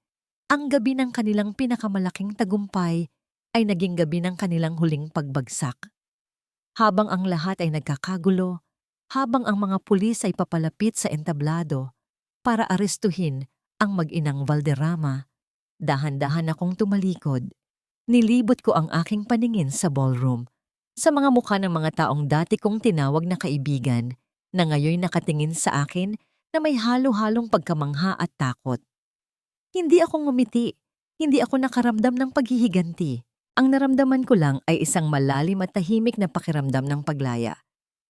Ang gabi ng kanilang pinakamalaking tagumpay ay naging gabi ng kanilang huling pagbagsak. Habang ang lahat ay nagkakagulo, habang ang mga pulis ay papalapit sa entablado para arestuhin ang mag-inang Valderrama, dahan-dahan akong tumalikod. Nilibot ko ang aking paningin sa ballroom, sa mga mukha ng mga taong dati kong tinawag na kaibigan na ngayoy nakatingin sa akin na may halo-halong pagkamangha at takot. Hindi ako ngumiti, hindi ako nakaramdam ng paghihiganti. Ang naramdaman ko lang ay isang malalim at tahimik na pakiramdam ng paglaya.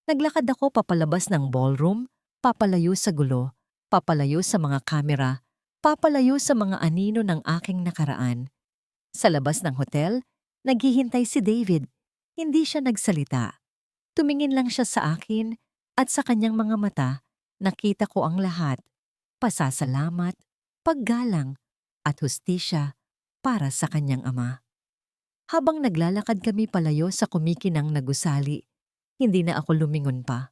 Naglakad ako papalabas ng ballroom, papalayo sa gulo, papalayo sa mga kamera, papalayo sa mga anino ng aking nakaraan. Sa labas ng hotel, naghihintay si David. Hindi siya nagsalita. Tumingin lang siya sa akin at sa kanyang mga mata, nakita ko ang lahat. Pasasalamat, paggalang, at hustisya para sa kanyang ama. Habang naglalakad kami palayo sa kumikinang na gusali, hindi na ako lumingon pa.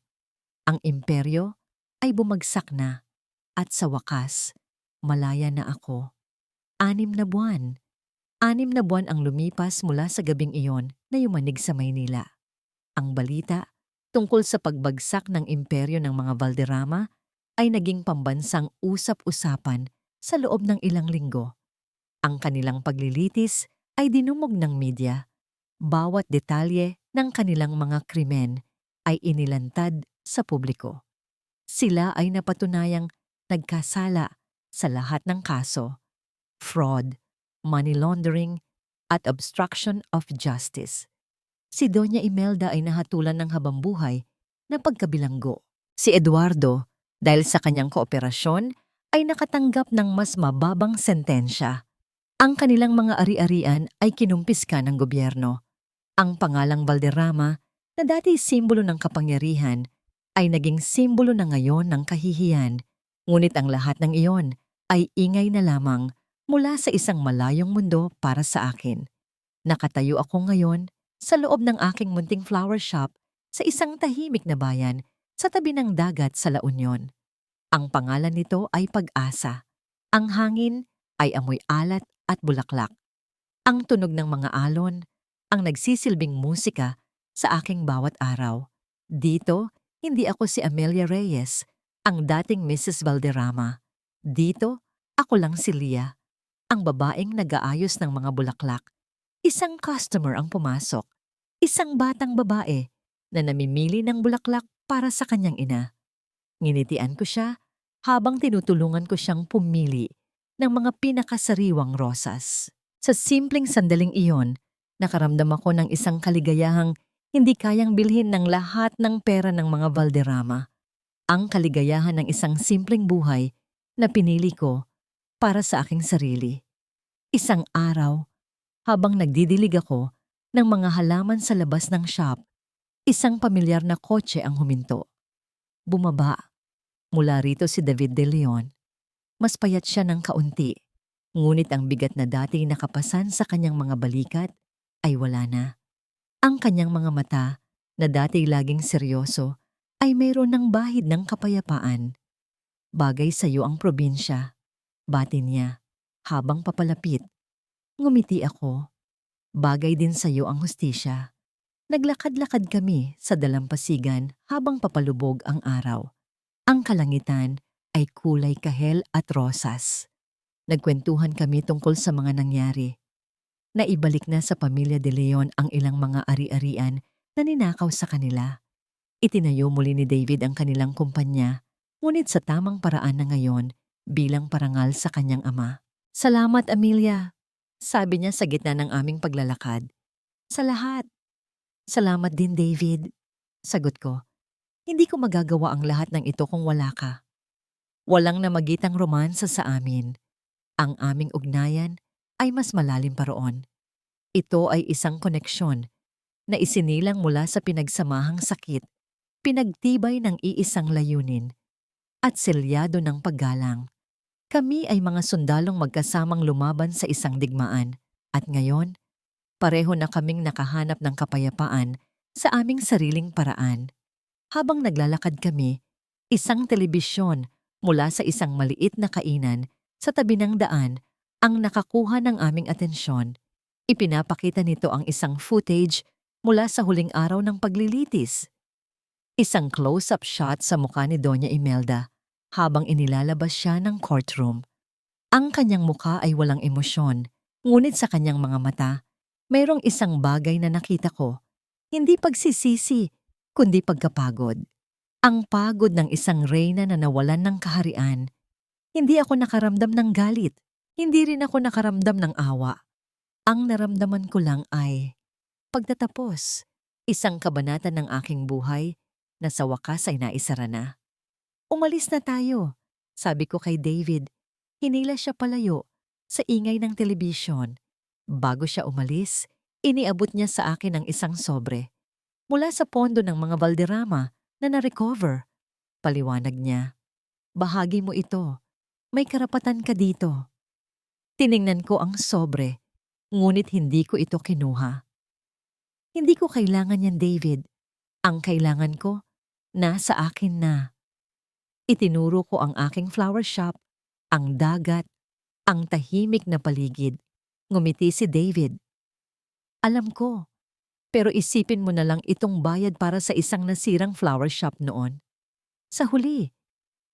Ang imperyo ay bumagsak na at sa wakas, malaya na ako. 6 na buwan. 6 na buwan ang lumipas mula sa gabing iyon na yumanig sa Maynila. Ang balita tungkol sa pagbagsak ng imperyo ng mga Valderrama ay naging pambansang usap-usapan sa loob ng ilang linggo. Ang kanilang paglilitis ay dinumog ng media. Bawat detalye ng kanilang mga krimen ay inilantad sa publiko. Sila ay napatunayang nagkasala sa lahat ng kaso: fraud, money laundering, at obstruction of justice. Si Doña Imelda ay nahatulan ng habambuhay na pagkabilanggo. Si Eduardo, dahil sa kanyang kooperasyon, ay nakatanggap ng mas mababang sentensya. Ang kanilang mga ari-arian ay kinumpiska ng gobyerno. Ang pangalang Valderrama, na dati simbolo ng kapangyarihan, ay naging simbolo na ngayon ng kahihiyan. Ngunit ang lahat ng iyon ay ingay na lamang mula sa isang malayong mundo para sa akin. Nakatayo ako ngayon sa loob ng aking munting flower shop sa isang tahimik na bayan sa tabi ng dagat sa La Union. Ang pangalan nito ay Pag-asa. Ang hangin ay amoy alat at bulaklak. Ang tunog ng mga alon ang nagsisilbing musika sa aking bawat araw. Dito, hindi ako si Amelia Reyes, ang dating Mrs. Valderrama. Dito, ako lang si Leah, ang babaeng nag-aayos ng mga bulaklak. Isang customer ang pumasok, isang batang babae na namimili ng bulaklak para sa kanyang ina. Nginitian ko siya habang tinutulungan ko siyang pumili ng mga pinakasariwang rosas. Sa simpleng sandaling iyon, nakaramdam ako ng isang kaligayahang hindi kayang bilhin ng lahat ng pera ng mga Valderrama. Ang kaligayahan ng isang simpleng buhay na pinili ko para sa aking sarili. Isang araw, habang nagdidilig ako ng mga halaman sa labas ng shop, isang pamilyar na kotse ang huminto. Bumaba. Mula rito si David De Leon. Mas payat siya ng kaunti, ngunit ang bigat na dati nakapasan sa kanyang mga balikat ay wala na. Ang kanyang mga mata, na dati laging seryoso, ay mayroon ng bahid ng kapayapaan. Bagay sa iyo ang probinsya, bati niya, habang papalapit. Ngumiti ako. Bagay din sa iyo ang hustisya. Naglakad-lakad kami sa dalampasigan habang papalubog ang araw. Ang kalangitan ay kulay kahel at rosas. Nagkwentuhan kami tungkol sa mga nangyari. Naibalik na sa pamilya De Leon ang ilang mga ari-arian na ninakaw sa kanila. Itinayo muli ni David ang kanilang kumpanya, ngunit sa tamang paraan na ngayon bilang parangal sa kanyang ama. Salamat, Amelia, sabi niya sa gitna ng aming paglalakad. Sa lahat. Salamat din, David, sagot ko. Hindi ko magagawa ang lahat ng ito kung wala ka. Walang namagitang romansa sa amin. Ang aming ugnayan ay mas malalim pa roon. Ito ay isang koneksyon na isinilang mula sa pinagsamahang sakit, pinagtibay ng iisang layunin, at selyado ng paggalang. Kami ay mga sundalong magkasamang lumaban sa isang digmaan, at ngayon, pareho na kaming nakahanap ng kapayapaan sa aming sariling paraan. Habang naglalakad kami, isang telebisyon mula sa isang maliit na kainan sa tabi ng daan ang nakakuha ng aming atensyon. Ipinapakita nito ang isang footage mula sa huling araw ng paglilitis. Isang close-up shot sa mukha ni Doña Imelda habang inilalabas siya ng courtroom. Ang kanyang mukha ay walang emosyon, ngunit sa kanyang mga mata, mayroong isang bagay na nakita ko. Hindi pagsisisi, kundi pagkapagod. Ang pagod ng isang reyna na nawalan ng kaharian. Hindi ako nakaramdam ng galit. Hindi rin ako nakaramdam ng awa. Ang naramdaman ko lang ay pagtatapos. Isang kabanata ng aking buhay na sa wakas ay naisara na. Umalis na tayo, sabi ko kay David. Hinila siya palayo sa ingay ng telebisyon. Bago siya umalis, iniabot niya sa akin ang isang sobre. Mula sa pondo ng mga Valderrama na na-recover. Paliwanag niya, bahagi mo ito. May karapatan ka dito. Tiningnan ko ang sobre, ngunit hindi ko ito kinuha. Hindi ko kailangan yan, David. Ang kailangan ko, nasa akin na. Itinuro ko ang aking flower shop, ang dagat, ang tahimik na paligid. Ngumiti si David. Alam ko, pero isipin mo na lang itong bayad para sa isang nasirang flower shop noon. Sa huli,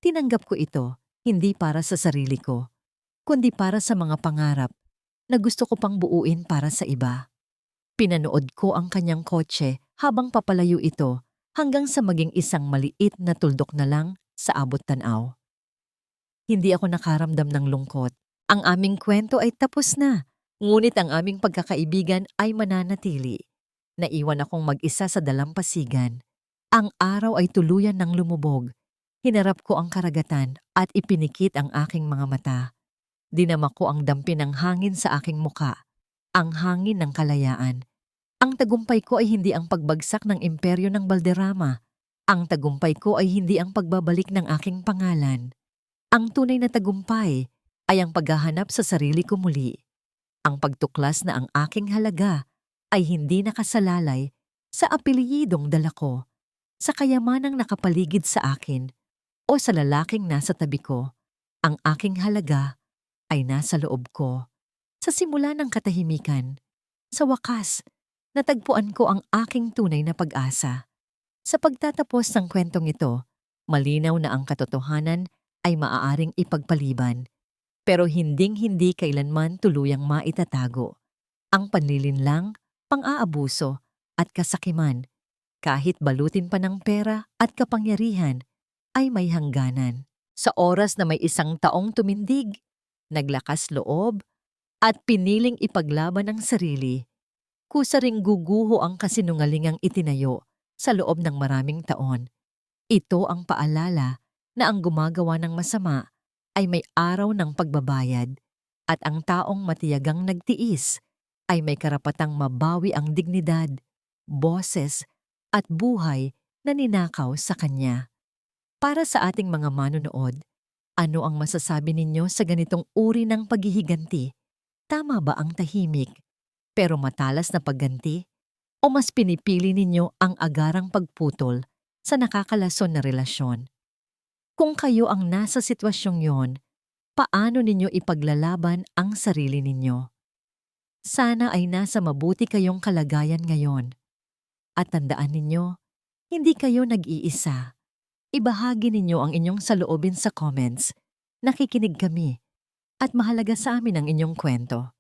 tinanggap ko ito hindi para sa sarili ko, kundi para sa mga pangarap na gusto ko pang buuin para sa iba. Pinanood ko ang kanyang kotse habang papalayo ito hanggang sa maging isang maliit na tuldok na lang sa abot tanaw. Hindi ako nakaramdam ng lungkot. Ang aming kwento ay tapos na, ngunit ang aming pagkakaibigan ay mananatili. Naiwan akong mag-isa sa dalampasigan. Ang araw ay tuluyan ng lumubog. Hinarap ko ang karagatan at ipinikit ang aking mga mata. Dinama ko ang dampi ng hangin sa aking muka, ang hangin ng kalayaan. Ang tagumpay ko ay hindi ang pagbagsak ng imperyo ng Valderrama. Ang tagumpay ko ay hindi ang pagbabalik ng aking pangalan. Ang tunay na tagumpay ay ang paghahanap sa sarili ko muli. Ang pagtuklas na ang aking halaga ay hindi nakasalalay sa apelyidong dala ko, sa kayamanang nakapaligid sa akin, o sa lalaking nasa tabi ko. Ang aking halaga ay nasa loob ko. Sa simula ng katahimikan, sa wakas, natagpuan ko ang aking tunay na pag-asa. Sa pagtatapos ng kwentong ito, malinaw na ang katotohanan ay maaaring ipagpaliban, pero hinding-hindi kailanman tuluyang maitatago. Ang panlilinlang, pang-aabuso, at kasakiman, kahit balutin pa ng pera at kapangyarihan, ay may hangganan. Sa oras na may isang taong tumindig, naglakas loob, at piniling ipaglaban ang sarili, kusa ring guguho ang kasinungalingang itinayo sa loob ng maraming taon. Ito ang paalala na ang gumagawa ng masama ay may araw ng pagbabayad, at ang taong matiyagang nagtiis ay may karapatang mabawi ang dignidad, boses, at buhay na ninakaw sa kanya. Para sa ating mga manonood, ano ang masasabi ninyo sa ganitong uri ng paghihiganti? Tama ba ang tahimik, pero matalas na pagganti? O mas pinipili ninyo ang agarang pagputol sa nakakalason na relasyon? Kung kayo ang nasa sitwasyong yon, paano ninyo ipaglalaban ang sarili ninyo? Sana ay nasa mabuti kayong kalagayan ngayon. At tandaan ninyo, hindi kayo nag-iisa. Ibahagi ninyo ang inyong saloobin sa comments. Nakikinig kami at mahalaga sa amin ang inyong kwento.